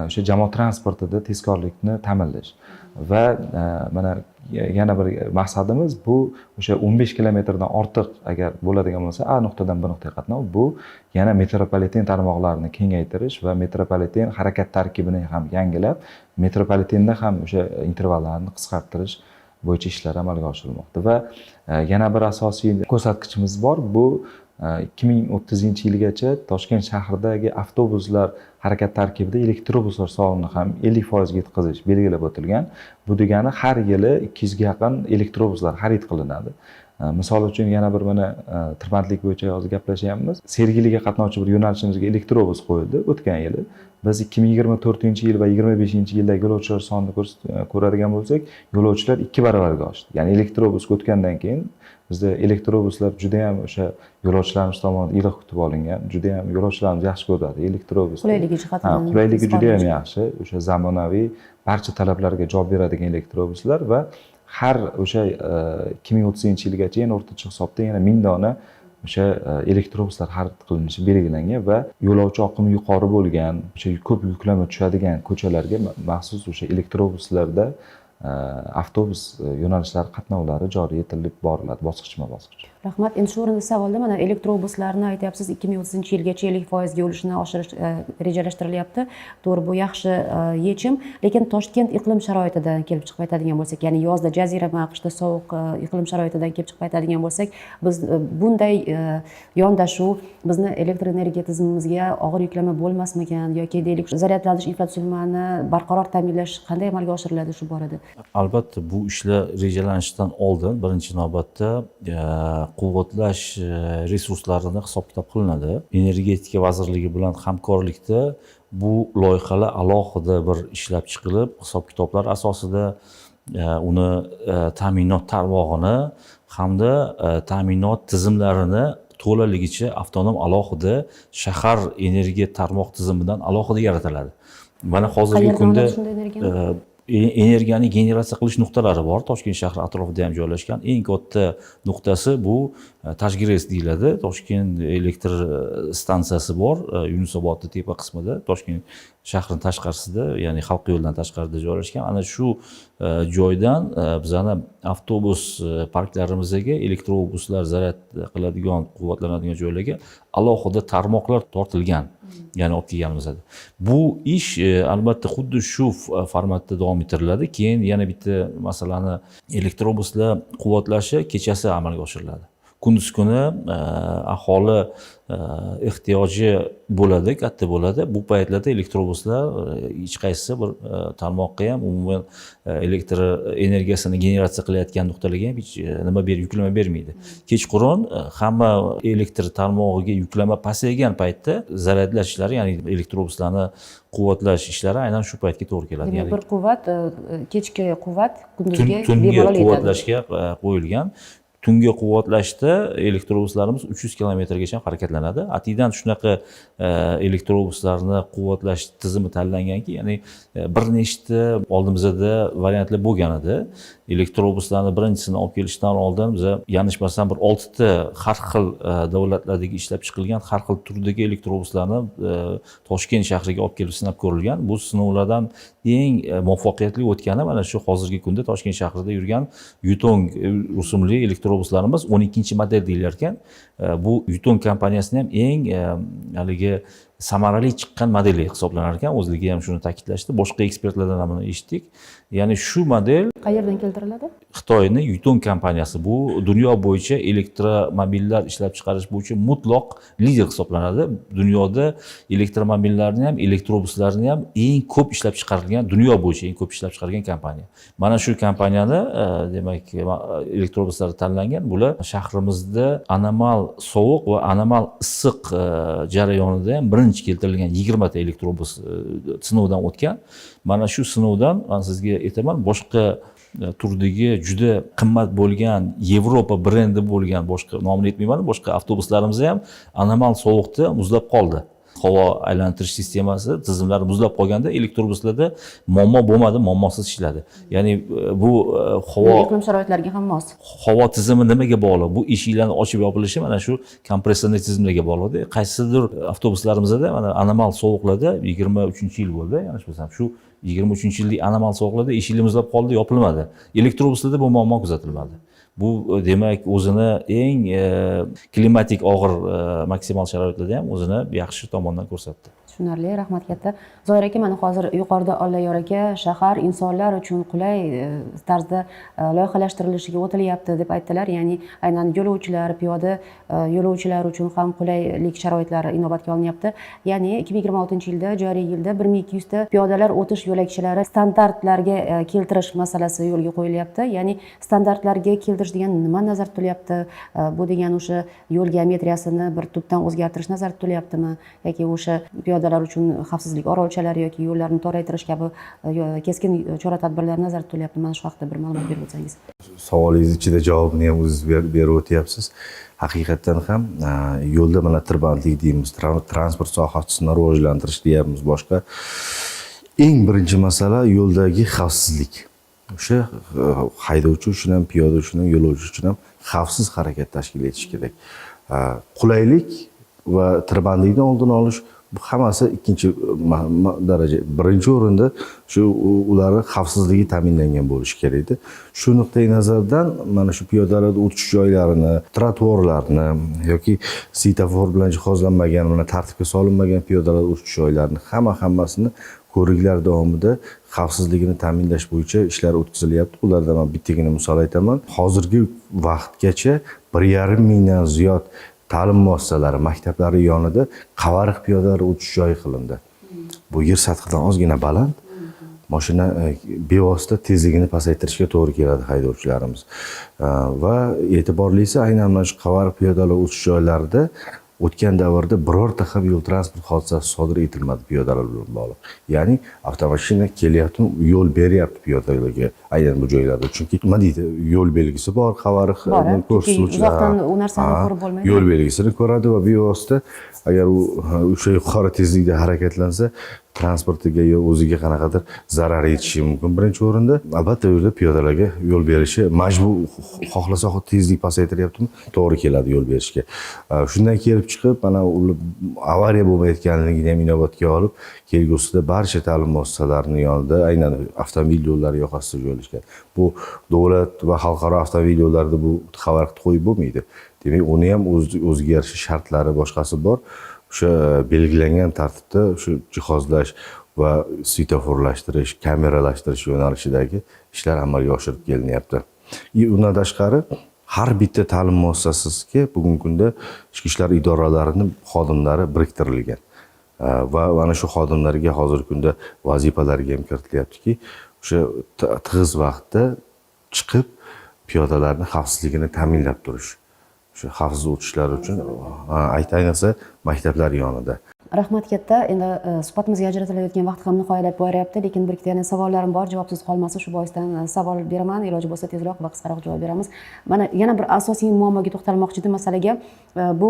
o'sha jamoat transportida tezkorlikni ta'minlash. Va mana yana bir maqsadimiz bu o'sha 15 kilometrdan ortiq agar bo'ladigan bo'lsa, A nuqtadan B nuqtaga qatnov, bu yana metropoliten tarmoqlarini kengaytirish va metropoliten harakat tarkibini ham yangilab, metropolitenda ham o'sha intervallarni qisqartirish bo'yicha ishlar amalga oshirilmoqda. Va yana bir asosiy ko'rsatkichimiz bor, bu 2030-yilgacha Toshkent shahridagi avtobuslar harakat tarkibida elektrobuslar sonini ham 50% ga yetkazish belgilab o'tilgan. Bu degani har yili 200 ga yaqin elektrobuslar xarid qilinadi. Misol uchun yana bir mana tirbandlik bo'yicha hozir gaplashyapmiz. Sergeliga qatnovchi bir yo'nalishimizga elektrobus qo'yildi o'tgan yili. Biz 2024-yil va 2025-yildagi yo'lovchilar sonini ko'radigan bo'lsak, yo'lovchilar 2 baravarga oshdi. Ya'ni elektrobusga o'tgandan keyin bizda elektrobuslar juda ham o'sha yo'lovchilarimiz tomonidan iliq kutib olingan, juda ham yo'lovchilarimiz yaxshi ko'radi elektrobus. Qulayligi jihatidan. Qulayligi juda ham yaxshi. O'sha zamonaviy barcha talablarga javob beradigan elektrobuslar va har o'sha 2030-yilgacha yana o'rtacha hisobda yana 1000 dona o'sha elektrobuslar xarid qilinishi belgilangan va yo'lovchi oqimi yuqori bo'lgan, o'sha ko'p yuklama tushadigan ko'chalarga maxsus o'sha elektrobuslarda avtobus yo'nalishlari qatnovlari joriy etilib boriladi bosqichma-bosqich. Rahmat. Endi shu o'rinda savolda mana elektrobuslarni aytyapsiz 2030-yilgacha 50% o'lishini oshirish rejalashtirilyapti. To'g'ri, bu yaxshi yechim, lekin Toshkent iqlim sharoitidan kelib chiqib aytadigan bo'lsak, ya'ni yozda jazirama, qishda sovuq iqlim sharoitidan kelib chiqib aytadigan bo'lsak, biz bunday yondashuv bizni elektr energiya tizimimizga og'ir yuklama bo'lmasmikan yoki deylik zaryadlanish infratuzilmani barqaror ta'minlash qanday amalga oshiriladi shu borada? Albatta bu ishlar rejalanishdan oldin birinchi navbatda quvvatlash resurslarini hisob kitob qilinadi. Energetika vazirligi bilan hamkorlikda bu loyihalar alohida bir ishlab chiqilib, hisob kitoblar asosida uni ta'minot tarmog'ini hamda ta'minot tizimlarini to'laligicha avtonom alohida shahar energiya tarmoq tizimidan alohida yaratiladi. Mana hozirgi kunda energiyani generatsiya qilish nuqtalari bor. Toshkent shahri atrofida ham joylashgan. Eng katta nuqtasi bu Tashgires deyiladi. Toshkent elektr stansiyasi bor, Yunusobodning tepa qismida, Toshkent shahrining tashqarisida, ya'ni Xalq yo'lidan tashqarida joylashgan. Ana shu joydan bizani avtobus parklarimizga elektrobuslar zaryad qiladigan, quvvatlanadigan joylarga alohida tarmoqlar tortilgan. Ya'ni olib kelganimizda. Bu ish albatta xuddi shu formatda davom ettiriladi. Keyin yana bitta masalani elektrobuslar quvvatlashi kechasi amalga oshiriladi. Kunduz kuni aholi ehtiyoji bo'ladi, katta bo'ladi. Bu paytlarda elektrobuslar hech qaysi bir tarmoqqa ham umuman elektr energiyasini generatsiya qilayotgan nuqtalarga ham hech nima yuklama bermaydi. Kechqurun hamma elektr tarmog'iga yuklama pasaygan paytda zaryadlash ishlari, ya'ni elektrobuslarni quvvatlash ishlari aynan shu paytga to'g'ri keladi. Ya'ni bir quvvat, kechki quvvat kunduzga tungi bemalol yetadi. quvvatlashga qo'yilgan. Tungi quvvatlashda elektrobuslarimiz 300 kilometrgacha harakatlanadi. Atidan shunaqa elektrobuslarni quvvatlash tizimi tanlanganki, ya'ni bir nechta oldimizda variantlar bo'lgan edi. Elektrobuslarni birinchisini olib kelishdan oldin biz yanglishmasam bir 6 ta har xil davlatlardagi ishlab chiqilgan har xil turdagi elektrobuslarni Toshkent shahriga olib kelib sinab ko'rilgan. Bu sinovlardan eng muvaffaqiyatli o'tgani mana shu hozirgi kunda Toshkent shahrida yurgan Yutong rusumli elektrobuslarimiz 12-model deyilar ekan. Bu Yutong kompaniyasining ham eng haligi samarali chiqqan modeli hisoblanar ekan. O'zligi ham shuni ta'kidlashdi. Boshqa ekspertlardan ham buni eshitdik. Ya'ni shu model Qayerdan keltiriladi? Xitoyning Yutong kompaniyasi. Bu dunyo bo'yicha elektromobillar ishlab chiqarish bo'yicha mutlaq lider hisoblanadi. Dunyoda elektromobillarni ham, elektrobuslarni ham eng ko'p ishlab chiqarilgan, dunyo bo'yicha eng ko'p ishlab chiqargan kompaniya. Mana shu kompaniyani demak elektrobuslari tanlangan. Bular shahrimizda anomal sovuq va anomal issiq jarayonida ham birinchi keltirilgan 20 ta elektrobus sinovdan o'tgan. Mana shu sinovdan men sizga aytaman, boshqa turdagi juda qimmat bo'lgan, Yevropa brendi bo'lgan, boshqa nomini aytmayman, boshqa avtobuslarimiz ham anomal sovuqda muzlab qoldi. Havo aylantirish sistemasi tizimlari muzlab qolganda elektrobuslarda muammo bo'lmadi, muammosiz ishladi. Ya'ni bu havo iqlim sharoitlariga ham mos. Havo tizimi nimaga bog'liq? Bu eshiklarni ochib yopilishi mana shu kompressorli tizimlarga bog'liq. Qaysidir avtobuslarimizda mana anomal sovuqlarda 23-yil bo'ldi, ya'ni bo'lsam shu 23-yillik anomal sovuqlarda eshiklar muzlab qoldi, yopilmadi. Elektrobuslarda bu muammo kuzatilmadi. Bu demak o'zini eng klimatik og'ir maksimal sharoitlarda ham o'zini yaxshi tomondan ko'rsatdi. Tushunarli, rahmat katta. Zoir aka, mana hozir yuqorida Olloyor aka shahar insonlar uchun qulay tarzda loyihalashtirilishiga o'tilyapti deb aytdilar. Ya'ni aynan yo'lovchilar, piyoda yo'lovchilar uchun ham qulaylik sharoitlari inobatga olinyapti. Ya'ni 2026-yilda, joriy yilda 1200 ta piyodalar o'tish yo'lakchalari standartlarga keltirish masalasi yo'lga qo'yilyapti. Ya'ni standartlarga keltirish degan nima nazarda tutilyapti? Bu degan o'sha yo'l geometriyasini bir tubdan o'zgartirish nazarda tutilyaptimi yoki o'sha piyodalar uchun xavfsizlik orolchalari yoki yo'llarni toraytirish kabi keskin chora-tadbirlar nazarda tutilyapti? Mana shu haqida bir ma'lumot berib o'tsangiz. Savolingiz ichida javobini ham o'zingiz berib o'tyapsiz. Haqiqatan ham yo'lda mana tirbandlik deymiz, transport sohasini rivojlantirish deyapmiz, boshqa. Eng birinchi masala yo'ldagi xavfsizlik. O'sha haydovchi uchun ham, piyoda uchun ham, yo'lovchi uchun ham xavfsiz harakat tashkil etish kerak. Qulaylik va tirbandlikni oldini olish Bu hammasi ikkinchi daraja. Birinchi o'rinda shu ularning xavfsizligi ta'minlangan bo'lishi kerak edi. Shu nuqtai nazardan mana shu piyodalar o'tish joylarini, trotuarlarni yoki svetofor bilan jihozlanmagan, mana tartibga solinmagan piyodalar o'tish joylarini hammasini ko'riklar davomida xavfsizligini ta'minlash bo'yicha ishlar o'tkazilyapti. Ulardan men bittagina misol aytaman. Hozirgi vaqtgacha 1,5 mingdan ziyod ta'lim muassasalari, maktablari yonida qavariq piyodalar o'tish joyi qilindi. Bu yer sathidan ozgina baland. Mashina bevosita tezligini pasaytirishga to'g'ri keladi haydovchilarimiz. Va e'tiborlisi aynan mana shu qavariq piyodalar o'tish joylarida o'tgan davrda birorta ham yo'l transport hodisasi sodir etilmadi piyodalar bilan bog'liq. Ya'ni avtomashina kelyapti, yo'l beryapti piyodalarga aynan bu joylarda. Chunki nima deydi, yo'l belgisi bor, qavariq ko'rsatuvchilar. Uzoqdan u narsani ko'rib bo'lmaydi. Yo'l belgisini ko'radi va bevosita agar u o'sha yuqori tezlikda harakatlansa, transportiga yo o'ziga qanaqadir zarar yetishi mumkin. Birinchi o'rinda albatta yo'lda piyodalarga yo'l berishi majbur, xohlasa tezlik pasaytiryaptimi, to'g'ri keladi yo'l berishga. Shundan kelib chiqib, mana avariya bo'lmayotganligini ham inobatga olib, kelgusida barcha ta'lim muassasalarining yonida aynan avtomobil yo'llari yoqasida joylashgan. Bu davlat va xalqaro avtomobil yo'llarida bu qavariqni qo'yib bo'lmaydi. Demak, uni ham o'ziga yarasha shartlari boshqasi bor. O'sha belgilangan tartibda shu jihozlash va svetoforlashtirish, kameralashtirish yo'nalishidagi ishlar amalga oshirib kelinyapti. Undan tashqari har bitta ta'lim muassasasiga bugungi kunda ichki ishlar idoralarining xodimlari biriktirilgan. Va mana shu xodimlarga hozirgi kunda vazifalarga ham kiritilyaptiki, o'sha tig'iz vaqtda chiqib piyodalarning xavfsizligini ta'minlab turish. Shu xavfsiz o'tishlar uchun ayniqsa maktablar yonida. Rahmat katta. Endi suhbatimizga ajratilayotgan vaqt ham nihoyalab boryapti, lekin bir ikkita yana savollarim bor, javobsiz qolmasa shu boisdan savol beraman, iloji bo'lsa tezroq va qisqaroq javob beramiz. Mana yana bir asosiy muammoga to'xtalmoqchi edim, masalaga. Bu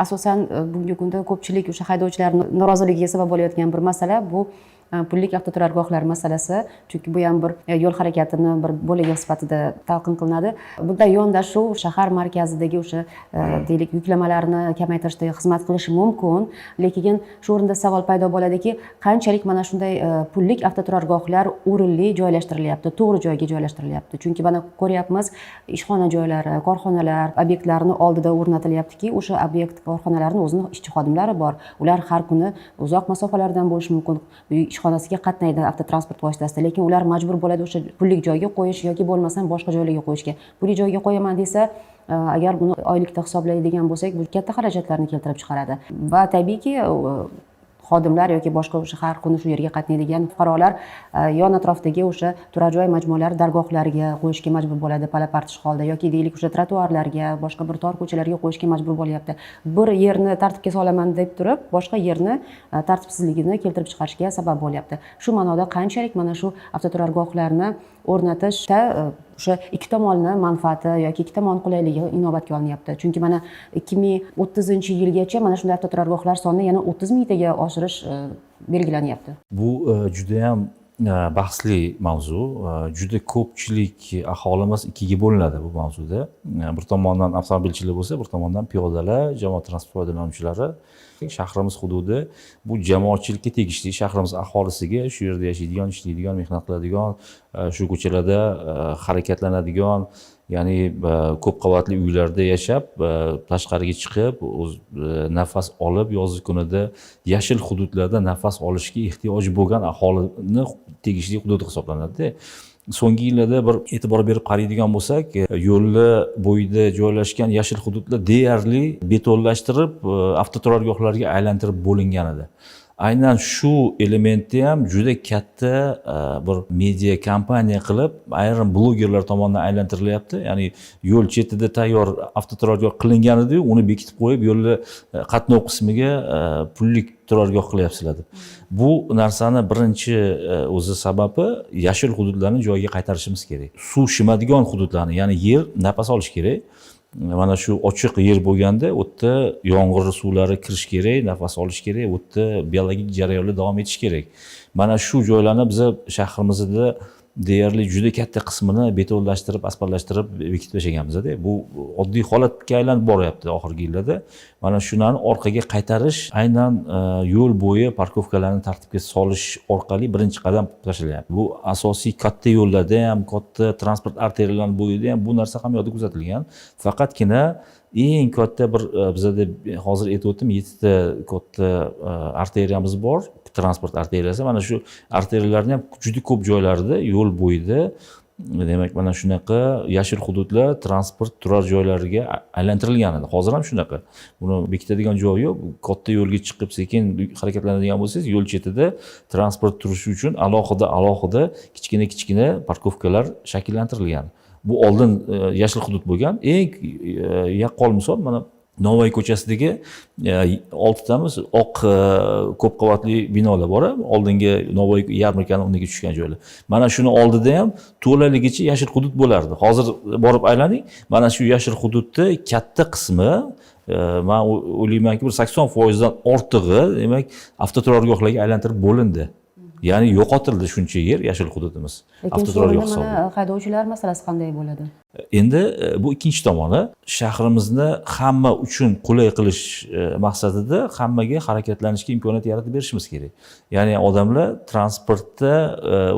asosan bugungi kunda ko'pchilik o'sha haydovchilarning noroziligiga sabab bo'layotgan bir masala, bu pullik avtoturargohlar masalasi. Chunki bu ham bir yo'l harakatini bir bo'lagi sifatida talqin qilinadi. Bunda yondashuv shahar markazidagi o'sha deylik yuklamalarni kamaytirishda xizmat qilishi mumkin, lekin shu o'rinda savol paydo bo'ladiki, qanchalik mana shunday pullik avtoturargohlar o'rinli joylashtirilyapti, to'g'ri joyga joylashtirilyapti. Chunki mana ko'ryapmiz, ishxona joylari, korxonalar obyektlarni oldida o'rnatilyaptiki, o'sha obyekt korxonalarning o'zining ishchi xodimlari bor. Ular har kuni uzoq masofalardan bo'lishi mumkin. Ishxonasiga qatnaydi avtotransport vositasida, lekin ular majbur bo'ladi o'sha pullik joyga qo'yish yoki bo'lmasam boshqa joylarga qo'yishga. Pullik joyga qo'yaman desa, agar buni oylikda hisoblaydigan bo'lsak, bu katta xarajatlarni keltirib chiqaradi. Va tabiiyki xodimlar yoki boshqa o'sha har kuni shu yerga qatnaydigan fuqarolar yon atrofdagi o'sha turar joy majmualari dargohlariga qo'yishga majbur bo'ladi, pala-partish holda, yoki deylik o'sha trotuarlarga, boshqa bir tor ko'chalarga qo'yishga majbur bo'lyapti. Bir yerni tartibga solaman deb turib, boshqa yerni tartibsizligini keltirib chiqarishga sabab bo'lyapti. Shu ma'noda qanchalik mana shu avtoturargohlarni o'rnatishda o'sha ikki tomonni manfaati yoki ikki tomon qulayligi inobatga olinyapti. Chunki mana 2030-yilgacha mana shunday avtoturargohlar sonini yana 30 mingtaga oshirish belgilanyapti. Bu juda ham bahsli mavzu. Juda ko'pchilik aholimiz ikkiga bo'linadi bu mavzuda. Bir tomondan avtomobilchilar bo'lsa, bir tomondan piyodalar, jamoat transport foydalanuvchilari. Shahrimiz hududi bu jamoatchilikka tegishli, shahrimiz aholisiga, shu yerda yashaydigan, ishlaydigan, mehnat qiladigan, shu ko'chalarda harakatlanadigan, ya'ni ko'p qavatli uylarda yashab, tashqariga chiqib, nafas olib, yozgi kunida yashil hududlarda nafas olishga ehtiyoji bo'lgan aholini tegishli hudud hisoblanadi. So'nggi yillarda bir e'tibor berib qaraydigan bo'lsak, yo'llar bo'yida joylashgan yashil hududlar deyarli betonlashtirib, avtoturargohlarga aylantirib bo'lingan edi. Aynan shu elementni ham juda katta bir media kompaniya qilib, ayrim blogerlar tomonidan aylantirilyapti. Ya'ni yo'l chetida tayyor avtoturargoh qilingan edi, uni bekitib qo'yib, yo'lni qatnov qismiga pullik turargoh qilyapsizlar deb. Bu narsani birinchi o'zi sababi yashil hududlarni joyiga qaytarishimiz kerak. Suv shimadigan hududlarni, ya'ni yer nafas olish kerak. Mana shu ochiq yer bo'lganda, u yerda yomg'ir suvlari kirish kerak, nafas olish kerak, u yerda biologik jarayonlar davom etishi kerak. Mana shu joylarni biz shahrimizda deyarli juda katta qismini betonlashtirib, asfaltlashtirib bekitib tashlaganmiz-da. Bu oddiy holatga aylanib boryapti oxirgi yillarda. Mana shularni orqaga qaytarish aynan yo'l bo'yi parkovkalarni tartibga solish orqali birinchi qadam tashlanadi. Bu asosiy katta yo'llarda ham, katta transport arteriyalarning bo'yida ham bu narsa ham yodda kuzatilgan. Faqatgina eng katta bir bizada hozir aytib o'tdim, 7 ta katta arteriyamiz bor, transport arteriyasi. Mana shu arteriyalarning ham juda ko'p joylarida yo'l bo'yida demak mana shunaqa yashil hududlar transport turar joylariga aylantirilgan edi. Hozir ham shunaqa. Buni bekitadigan joyi yo'q. Katta yo'lga chiqib sekin harakatlanadigan bo'lsangiz, yo'l chetida transport turishi uchun alohida kichkina parkovkalar shakllantirilgan. Bu oldin yashil hudud bo'lgan. Eng yaqqol misol mana Novay ko'chasidagi 6 tamiz oq ko'p qavatli binolar bor, oldingi Novay yarmarkani o'rniga tushgan joylar. Mana shuni oldida ham to'laligicha yashil hudud bo'lardi. Hozir borib aylaning, mana shu yashil hududda katta qismi men o'ylaymanki bir 80% dan ortig'i demak avtoturargohlarga aylantirib bo'lindi. Ya'ni yo'qotildi shuncha yer yashil hududimiz. Lekin shu o'rinda mana haydovchilar masalasi qanday bo'ladi? Endi bu ikkinchi tomoni, shahrimizni hamma uchun qulay qilish maqsadida hammaga harakatlanishga imkoniyat yaratib berishimiz kerak. Ya'ni odamlar transportda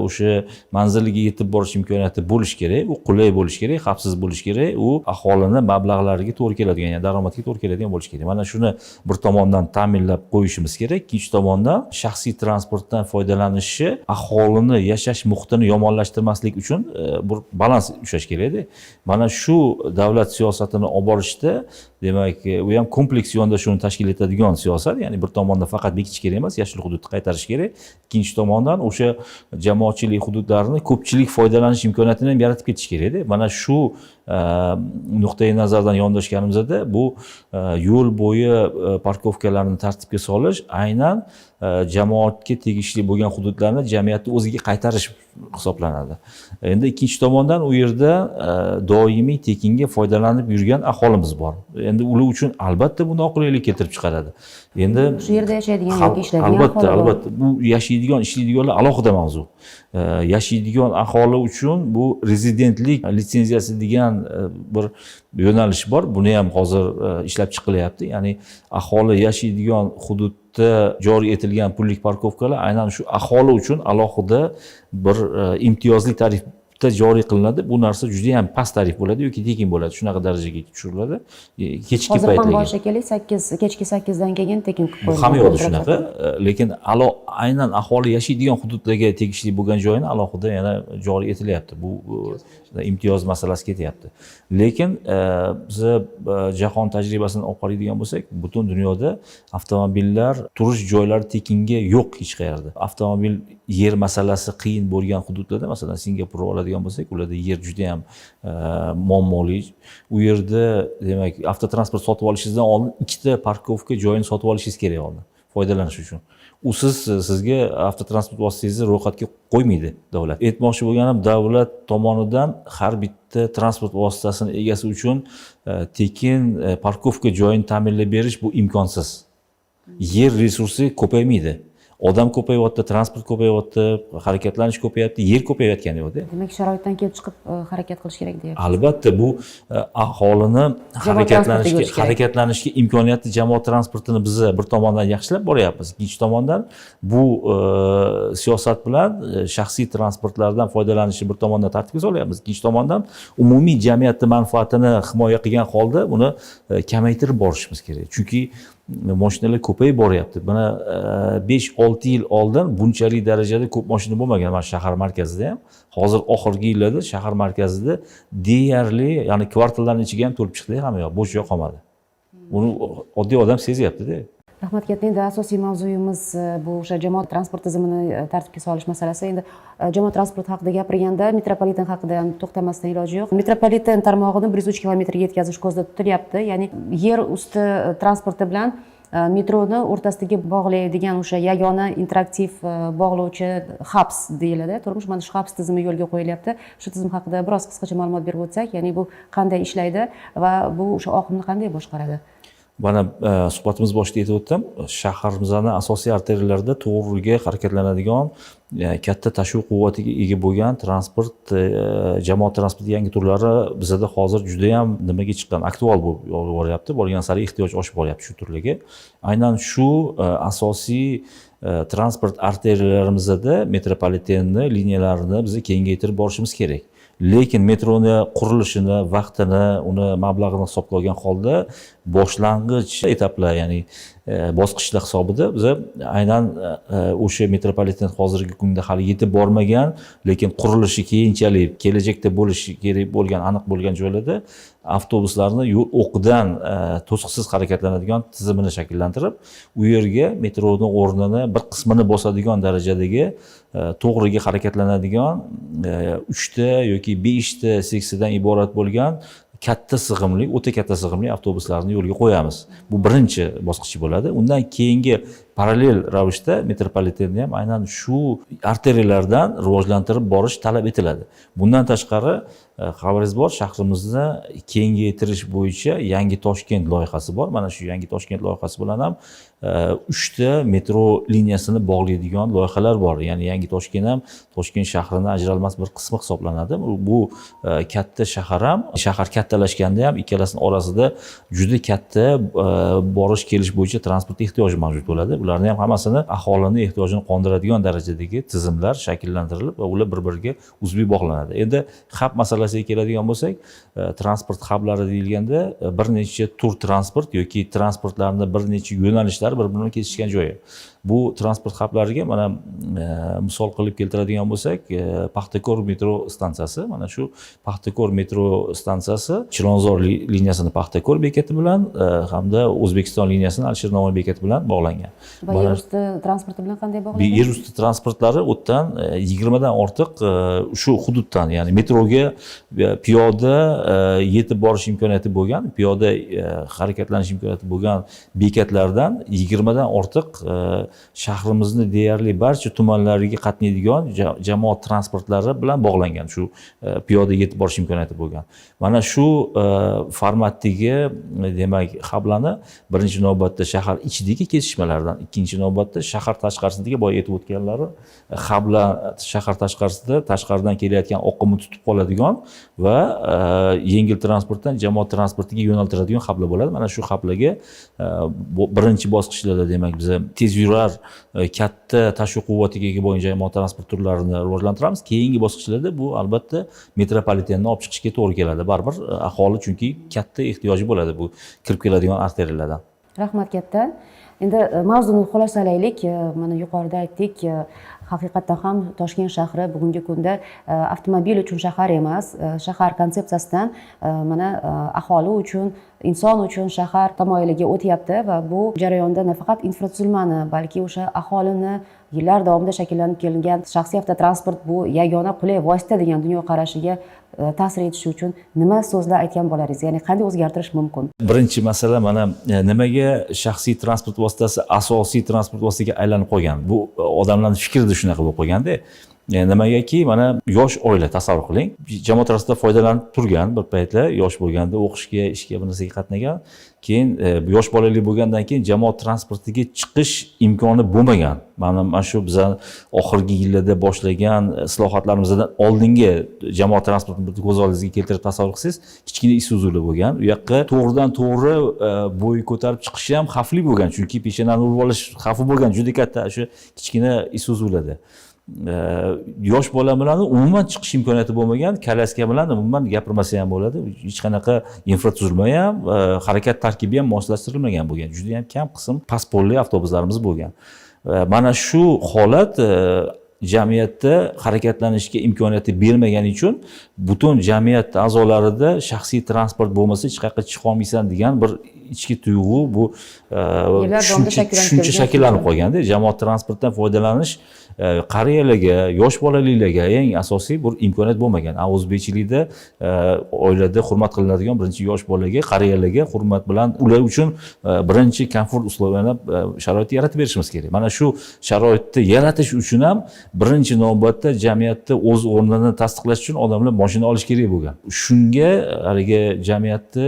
o'sha manziliga yetib borish imkoniyati bo'lish kerak, u qulay bo'lish kerak, xavfsiz bo'lish kerak, u aholini mablag'lariga to'g'ri keladigan, ya'ni daromadga to'g'ri keladigan bo'lish kerak. Mana shuni bir tomondan ta'minlab qo'yishimiz kerak, ikkinchi tomondan shaxsiy transportdan foydalanishi aholini yashash muhitini yomonlashtirmaslik uchun bir balans ushlash kerak-da. Mana shu davlat siyosatini olib borishda demak, u ham kompleks yondashuvni tashkil etadigan siyosat, ya'ni bir tomondan faqat bekitish kerak emas, yashil hududni qaytarish kerak. Ikkinchi tomondan o'sha jamoatchilik hududlarini ko'pchilik foydalanish imkoniyatini ham yaratib ketish kerak-da. Mana shu nuqtai nazardan yondashganimizda bu yo'l bo'yi parkovkalarni tartibga solish aynan jamoatga tegishli bo'lgan hududlarni jamiyatni o'ziga qaytarish hisoblanadi. Endi ikkinchi tomondan u yerda doimiy tekinga foydalanib yurgan aholimiz bor. Endi ular uchun albatta bu noqulaylik keltirib chiqaradi. Endi shu yerda yashaydigan yoki ishlaydigan albatta bu yashaydigan, ishlaydiganlar alohida mavzu. Yashaydigan aholi uchun bu rezidentlik litsenziyasi degan bir yo'nalish bor. Buni ham hozir ishlab chiqilyapti. Ya'ni aholi yashaydigan hududda joriy etilgan pullik parkovkalar aynan shu aholi uchun alohida bir imtiyozli tarifda joriy qilinadi. Bu narsa juda ham past tarif bo'ladi yoki tekin bo'ladi. Shunaqa darajaga tushiriladi. Kechki paytlarga. Hozir ham boshakali 8, kechki 8 dan keyin tekin qilib qo'yiladi. Hamma yo'q shunaqa, lekin aynan aholi yashaydigan hududlarga tegishli bo'lgan joyini alohida yana joriy etilyapti. Bu imtiyoz masalasi ketyapti. Lekin biz jahon tajribasini olib qaraydigan bo'lsak, butun dunyoda avtomobillar turish joylari tekinga yo'q hech qayerda. Avtomobil yer masalasi qiyin bo'lgan hududlarda, masalan Singapurni oladigan bo'lsak, ularda yer juda ham muammoli. U yerda demak avtotransport sotib olishingizdan oldin 2 ta parkovka joyini sotib olishingiz kerak oldin foydalanish uchun. Usiz sizga avtotransport vositangizni ro'yxatga qo'ymaydi davlat. Aytmoqchi bo'lganim, davlat tomonidan har bitta transport vositasini egasi uchun tekin parkovka joyini ta'minlab berish bu imkonsiz. Yer resursi ko'paymaydi. Odam ko'payyapti, transport ko'payyapti, harakatlanish ko'payapti, yer ko'payayotgani yo'qda. Demak, sharoitdan kelib chiqib harakat qilish kerak deyapsiz. Albatta bu aholini harakatlanishga imkoniyati jamoat transportini biz bir tomondan yaxshilab boryapmiz. Ikkinchi tomondan bu siyosat bilan shaxsiy transportlardan foydalanishni bir tomondan tartibga solyapmiz. Ikkinchi tomondan umumiy jamiyatning manfaatini himoya qilgan holda uni kamaytirib borishimiz kerak. Chunki mashinalar ko'payib boryapti. Mana 5-6 yil oldin bunchalik darajada ko'p mashina bo'lmagan mana shahar markazida ham. Hozir oxirgi yillarda shahar markazida deyarli, ya'ni kvartallarning ichiga ham to'lib chiqdi, hamma yoq bo'sh joy qolmadi. Buni oddiy odam sezyapti-da. Rahmat katta. Endi asosiy mavzuyimiz bu o'sha jamoat transport tizimini tartibga solish masalasi. Endi jamoat transporti haqida gapirganda metropoliten haqida ham to'xtamasdan iloji yo'q. Metropoliten tarmog'ini 103 kilometrga yetkazish ko'zda tutilyapti. Ya'ni yer usti transporti bilan metroni o'rtasidagi bog'laydigan o'sha yagona interaktiv bog'lovchi HABS deyiladi. Turmush mana shu HABS tizimi yo'lga qo'yilyapti. Shu tizim haqida biroz qisqacha ma'lumot berib o'tsak, ya'ni bu qanday ishlaydi va bu o'sha oqimni qanday boshqaradi? Mana suhbatimiz boshida aytib o'tdim, shaharimizni asosiy arteriyalarida to'g'riga harakatlanadigan katta tashviq quvvatiga ega bo'lgan transport, jamoat transporti yangi turlari bizada hozir juda ham nimaga chiqqan, aktual bo'lib boryapti, borgan sari ehtiyoj oshib boryapti shu turlarga. Aynan shu asosiy transport arteriyalarimizda metropolitenni liniyalarini biz kengaytirib borishimiz kerak. Lekin metroni qurilishini, vaqtini, uni mablag'ini hisobga olgan holda boshlang'ich etaplar, ya'ni bosqichlar hisobida biz aynan o'sha metropoliten hozirgi kunda hali yetib bormagan, lekin qurilishi keyinchalik kelajakda bo'lishi kerak bo'lgan, aniq bo'lgan joylarda avtobuslarni yo'l o'qidan to'siqsiz harakatlanadigan tizimini shakllantirib, u yerga metroni o'rnini bir qismini bosadigan darajadagi to'g'riga harakatlanadigan 3 ta yoki 5 ta seksiyadan iborat bo'lgan katta sig'imli, o'ta katta sig'imli avtobuslarni yo'lga qo'yamiz. Bu birinchi bosqich bo'ladi. Undan keyingi parallel ravishda metropolitenni ham aynan shu arteriyalardan rivojlantirib borish talab etiladi. Bundan tashqari xabaringiz bor, shahrimizni kengaytirish bo'yicha Yangi Toshkent loyihasi bor. Mana shu Yangi Toshkent loyihasi bilan ham 3 ta metro liniyasini bog'laydigan loyihalar bor. Ya'ni Yangi Toshkent ham Toshkent shahrining ajralmas bir qismi hisoblanadi. Bu katta shahar ham, shahar kattalashganda ham ikkalasining orasida juda katta borish kelish bo'yicha transport ehtiyoji mavjud bo'ladi. Ularni ham hammasini aholining ehtiyojini qondiradigan darajadagi tizimlar shakllantirilib va ular bir-biriga uzviy bog'lanadi. Endi hab masalasiga keladigan bo'lsak, transport hablari deyilganda bir necha tur transport yoki transportlarning bir necha yo'nalishlari bir-birini kesishgan joyi. Bu transport hablariga mana misol qilib keltiradigan bo'lsak, Paxtakor metro stansiyasi, mana shu Paxtakor metro stansiyasi Chilonzor liniyasini Paxtakor bekati bilan hamda O'zbekiston liniyasini Alisher Navoiy bekati bilan bog'langan. Va yer usti transporti bilan qanday bog'langan? Yer usti transportlari o'tdan 20 dan ortiq shu hududdan, ya'ni metroga piyoda yetib borish imkoniyati bo'lgan, piyoda harakatlanish imkoniyati bo'lgan bekatlardan 20 dan ortiq shahrimizning deyarli barcha tumanlariga qatnaydigan jamoat transportlari bilan bog'langan, shu piyoda yetib borish imkoniyati bo'lgan. Mana shu formatdagi demak hablani birinchi navbatda shahar ichidagi kesishmalardan, ikkinchi navbatda shahar tashqarisidagi boya aytib o'tganlari habla shahar tashqarisida tashqaridan kelayotgan oqimni tutib qoladigan va yengil transportdan jamoat transportiga yo'naltiradigan habla bo'ladi. Mana shu hablaga birinchi bosqichlarda demak biz tez yurar katta tashviq quvvatiga ega bo'lgan jamoat transport turlarini rivojlantiramiz. Keyingi bosqichlarda bu albatta metropolitenni olib chiqishga to'g'ri keladi. Baribir aholi chunki katta ehtiyoji bo'ladi bu kirib keladigan arteriyalardan. Rahmat katta. Endi mavzuni xulosalaylik. Mana yuqorida aytdik, haqiqatdan ham Toshkent shahri bugungi kunda avtomobil uchun shahar emas, shahar konsepsiyasidan mana aholi uchun, inson uchun shahar tamoyiliga o'tyapti va bu jarayonda nafaqat infratuzilmani, balki o'sha aholini yillar davomida shakllanib kelingan shaxsiy avtotransport bu yagona qulay vosita degan dunyoqarashiga ta'sir etishi uchun nima so'zlar aytgan bo'laringiz? Ya'ni qanday o'zgartirish mumkin? Birinchi masala mana nimaga shaxsiy transport vositasi asosiy transport vositaga aylanib qolgan? Bu odamlarning fikrida shunaqa bo'lib qolganda. Nimagaki mana yosh oila tasavvur qiling, jamoat transportidan foydalanib turgan bir paytlar yosh bo'lganda o'qishga, ishga bir narsaga qatnagan, keyin yosh bolali bo'lgandan keyin jamoat transportiga chiqish imkoni bo'lmagan. Mana shu bizning oxirgi yillarda boshlagan islohotlarimizdan oldingi jamoat transportini ko'z oldingizga keltirib tasavvur qilsangiz, kichkina Isuzular bo'lgan. U yoqqa to'g'ridan to'g'ri bo'y ko'tarib chiqishi ham xavfli bo'lgan, chunki peshonani urib olish xavfi bo'lgan, juda katta o'sha kichkina Isuzularda. Yosh bola bilan umuman chiqish imkoniyati bo'lmagan, kalaska bilan umuman gapirmasa ham bo'ladi. Hech qanaqa infratuzilma ham, harakat tarkibi ham moslashtirilmagan bo'lgan. Juda ham kam qism pasportli avtobuslarimiz bo'lgan. Mana shu holat jamiyatda harakatlanishga imkoniyati bermagani uchun butun jamiyat a'zolarida shaxsiy transport bo'lmasa hech qayerga chiqa olmaysan degan bir ichki tuyg'u, bu tushuncha shakllanib qolganda, jamoat transportdan foydalanish qariyalarga, yosh bolalilarga eng asosiy bir imkoniyat bo'lmagan. O'zbekchilikda oilada hurmat qilinadigan birinchi yosh bolaga, qariyalarga hurmat bilan ular uchun birinchi komfort uslovlarni sharoit yaratib berishimiz kerak. Mana shu sharoitni yaratish uchun ham birinchi navbatda jamiyatda o'z o'rnini tasdiqlash uchun odamlar mashina olish kerak bo'lgan. Shunga haligi jamiyatni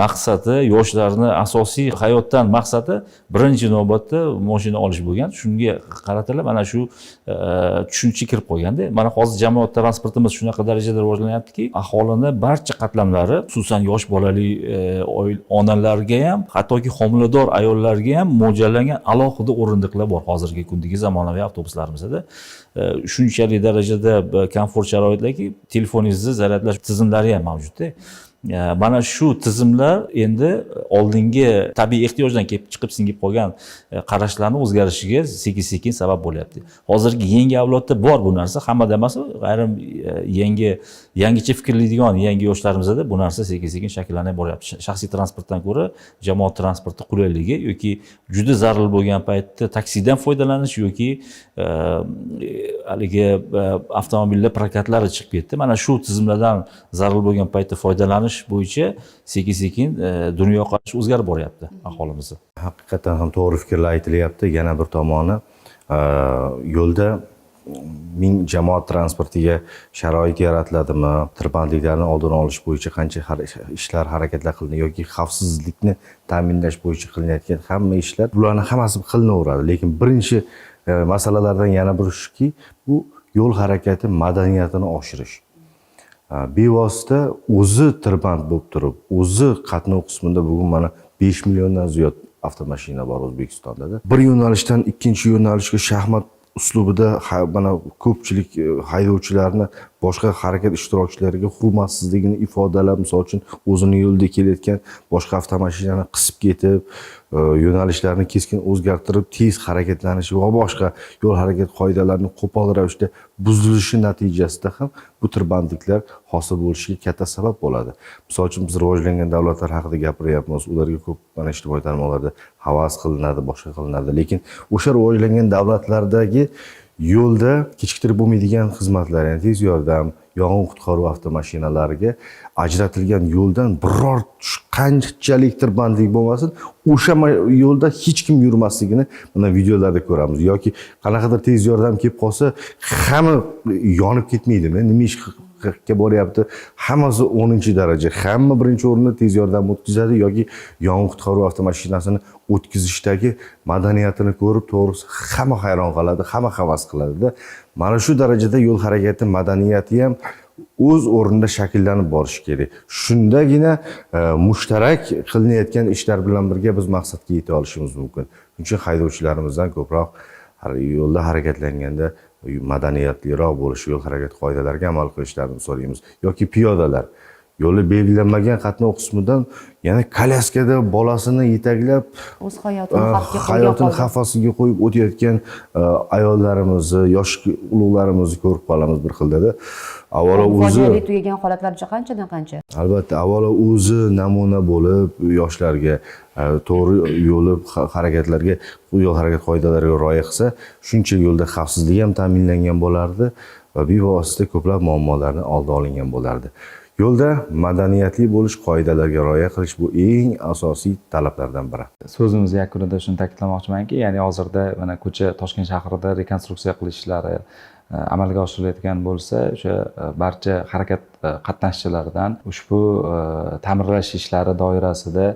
maqsadi, yoshlarni asosiy hayotdan maqsadi birinchi navbatda mashina olish bo'lgan. Shunga qaratilib mana shu tushuncha kirib qolganda, mana hozir jamoat transportimiz shunaqa darajada rivojlanyaptiki, aholini barcha qatlamlari, xususan yosh bolali onalarga ham, hattoki homilador ayollarga ham mo'ljallangan alohida o'rindiqlar bor hozirgi kundagi zamonaviy avtobuslarimizda. Shunchalik darajada komfort sharoitlarki, telefoningizni zaryadlash tizimlari ham mavjudda. Mana shu tizimlar endi oldingi tabiiy ehtiyojdan kelib chiqib singib qolgan qarashlarning o'zgarishiga sekin-sekin sabab bo'lyapti. Hozirgi yangi avlodda bor bu narsa, hammada emas, ayrim yangicha fikrlaydigan yangi yoshlarimizda bu narsa sekin-sekin shakllanib boryapti. Shaxsiy transportdan ko'ra jamoat transporti qulayligi yoki juda zarur bo'lgan paytda taksidan foydalanish yoki haligi avtomobillar prokatlari chiqib ketdi. Mana shu tizimlardan zarur bo'lgan paytda foydalanish bo'yicha sekin-sekin dunyoqarash o'zgarib boryapti aholimizni. Haqiqatan ham to'g'ri fikrlar aytilyapti. Yana bir tomoni, yo'lda jamoat transportiga sharoit yaratiladimi, tirbandliklarni oldini olish bo'yicha qancha ishlar, harakatlar qilindi yoki xavfsizlikni ta'minlash bo'yicha qilinayotgan hamma ishlar, bularning hammasi qilinaveradi. Lekin birinchi masalalardan yana biri shuki, bu yo'l harakati madaniyatini oshirish. Bevosita o'zi tirband bo'lib turib, o'zi qatnov qismida bugun mana 5 milliondan ziyod avtomashina bor O'zbekistonda. Bir yo'nalishdan ikkinchi yo'nalishga shaxmat uslubida mana ko'pchilik haydovchilarni boshqa harakat ishtirokchilariga hurmatsizligini ifodalab, misol uchun o'zini yo'lda kelayotgan boshqa avtomashinani qisib ketib, yo'nalishlarni keskin o'zgartirib, tez harakatlanishi va boshqa yo'l harakat qoidalarini qo'pol ravishda buzilishi natijasida ham bu tirbandliklar hosil bo'lishiga katta sabab bo'ladi. Misol uchun biz rivojlangan davlatlar haqida gapiryapmiz, ularga ko'p mana ijtimoiy tarmoqlarda havas qilinadi, boshqa qilinadi, lekin o'sha rivojlangan davlatlardagi yo'lda kechiktirib bo'lmaydigan xizmatlar, ya'ni tez yordam, yong'in qutqaruv avtomashinalariga ajratilgan yo'ldan biror qanchalik tirbandlik bo'lmasin, o'sha yo'lda hech kim yurmasligini mana videolarda ko'ramiz. Yoki qanaqadir tez yordam kelib qolsa, hamma yonib ketmaydimi? Nima ishga boryapti? Hammasi 10-daraja. Hamma birinchi o'rinda tez yordam o'tkazadi yoki yong'in qutqaruv avtomashinasini o'tkazishdagi madaniyatini ko'rib, to'g'risi hamma hayron qoladi, hamma havas qiladi-da. Mana shu darajada yo'l harakati madaniyati ham o'z o'rnida shakllanib borishi kerak. Shundagina mushtarak qilinayotgan ishlar bilan birga biz maqsadga yeta olishimiz mumkin. Shuning uchun haydovchilarimizdan ko'proq yo'lda harakatlanganda madaniyatliroq bo'lishi, yo'l harakat qoidalariga amal qilishlarini so'raymiz. Yoki piyodalar yo'li belgilanmagan qatnov qismidan yana kolyaskada bolasini yetaklab o'z hayotini xavfsiga qo'yib o'tayotgan ayollarimizni, yosh ulug'larimizni ko'rib qolamiz bir xildada. Avvalo o'zi tugagan holatlar qanchadan qancha. Albatta, avvalo o'zi namuna bo'lib yoshlarga to'g'ri yo'li harakatlarga, yo'l harakat qoidalariga rioya qilsa, shuncha yo'lda xavfsizlik ham ta'minlangan bo'lardi va bevosita ko'plab muammolarning oldi olingan bo'lardi. Yo'lda madaniyatli bo'lish, qoidalarga rioya qilish bu eng asosiy talablardan biri. So'zimiz yakunida shuni ta'kidlamoqchimanki, ya'ni hozirda mana ko'cha Toshkent shahrida rekonstruksiya qilish ishlari amalga oshirilayotgan bo'lsa, o'sha barcha harakat qatnashchilaridan ushbu ta'mirlash ishlari doirasida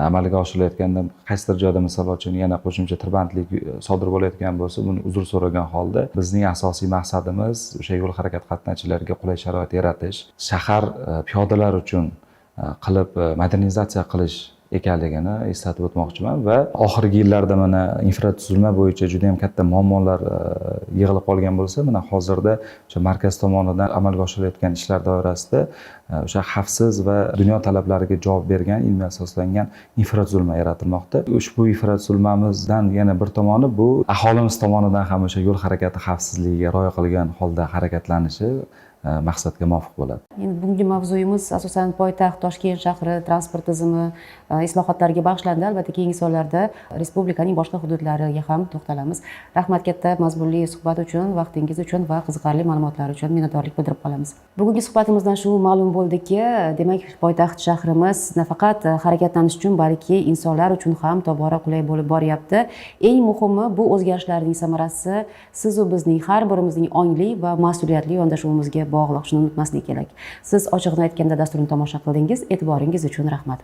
amalga oshirilayotganda qaysidir joyda misol uchun yana qo'shimcha tirbandlik sodir bo'layotgan bo'lsa, buni uzr so'ragan holda bizning asosiy maqsadimiz o'sha yo'l harakat qatnashchilariga qulay sharoit yaratish, shahar piyodalar uchun qilib modernizatsiya qilish ekanligini eslatib o'tmoqchiman va oxirgi yillarda mana infratuzilma bo'yicha juda ham katta muammolar yig'ilib qolgan bo'lsa, mana hozirda o'sha markaz tomonidan amalga oshirilayotgan ishlar doirasida o'sha xavfsiz va dunyo talablariga javob bergan, ilmiy asoslangan infratuzilma yaratilmoqda. Ushbu infratuzilmamizdan yana bir tomoni bu aholimiz tomonidan ham o'sha yo'l harakati xavfsizligiga rioya qilgan holda harakatlanishi maqsadga muvofiq bo'ladi. Endi bugungi mavzuyimiz asosan poytaxt Toshkent shahri transport tizimi islohotlariga bag'ishlandi. Albatta keyingi sonlarda respublikaning boshqa hududlariga ham to'xtalamiz. Rahmat katta mazmunli suhbat uchun, vaqtingiz uchun va qiziqarli ma'lumotlar uchun minnatdorlik bildirib qolamiz. Bugungi suhbatimizdan shu ma'lum bo'ldiki, demak poytaxt shahrimiz nafaqat harakatlanish uchun, balki insonlar uchun ham tobora qulay bo'lib boryapti. Eng muhimi bu o'zgarishlarning samarasi sizu bizning har birimizning ongli va mas'uliyatli yondashuvimizga bog'liq. Shuni unutmaslik kerak. Siz ochiqni aytganda dasturini tomosha qildingiz. E'tiboringiz uchun rahmat.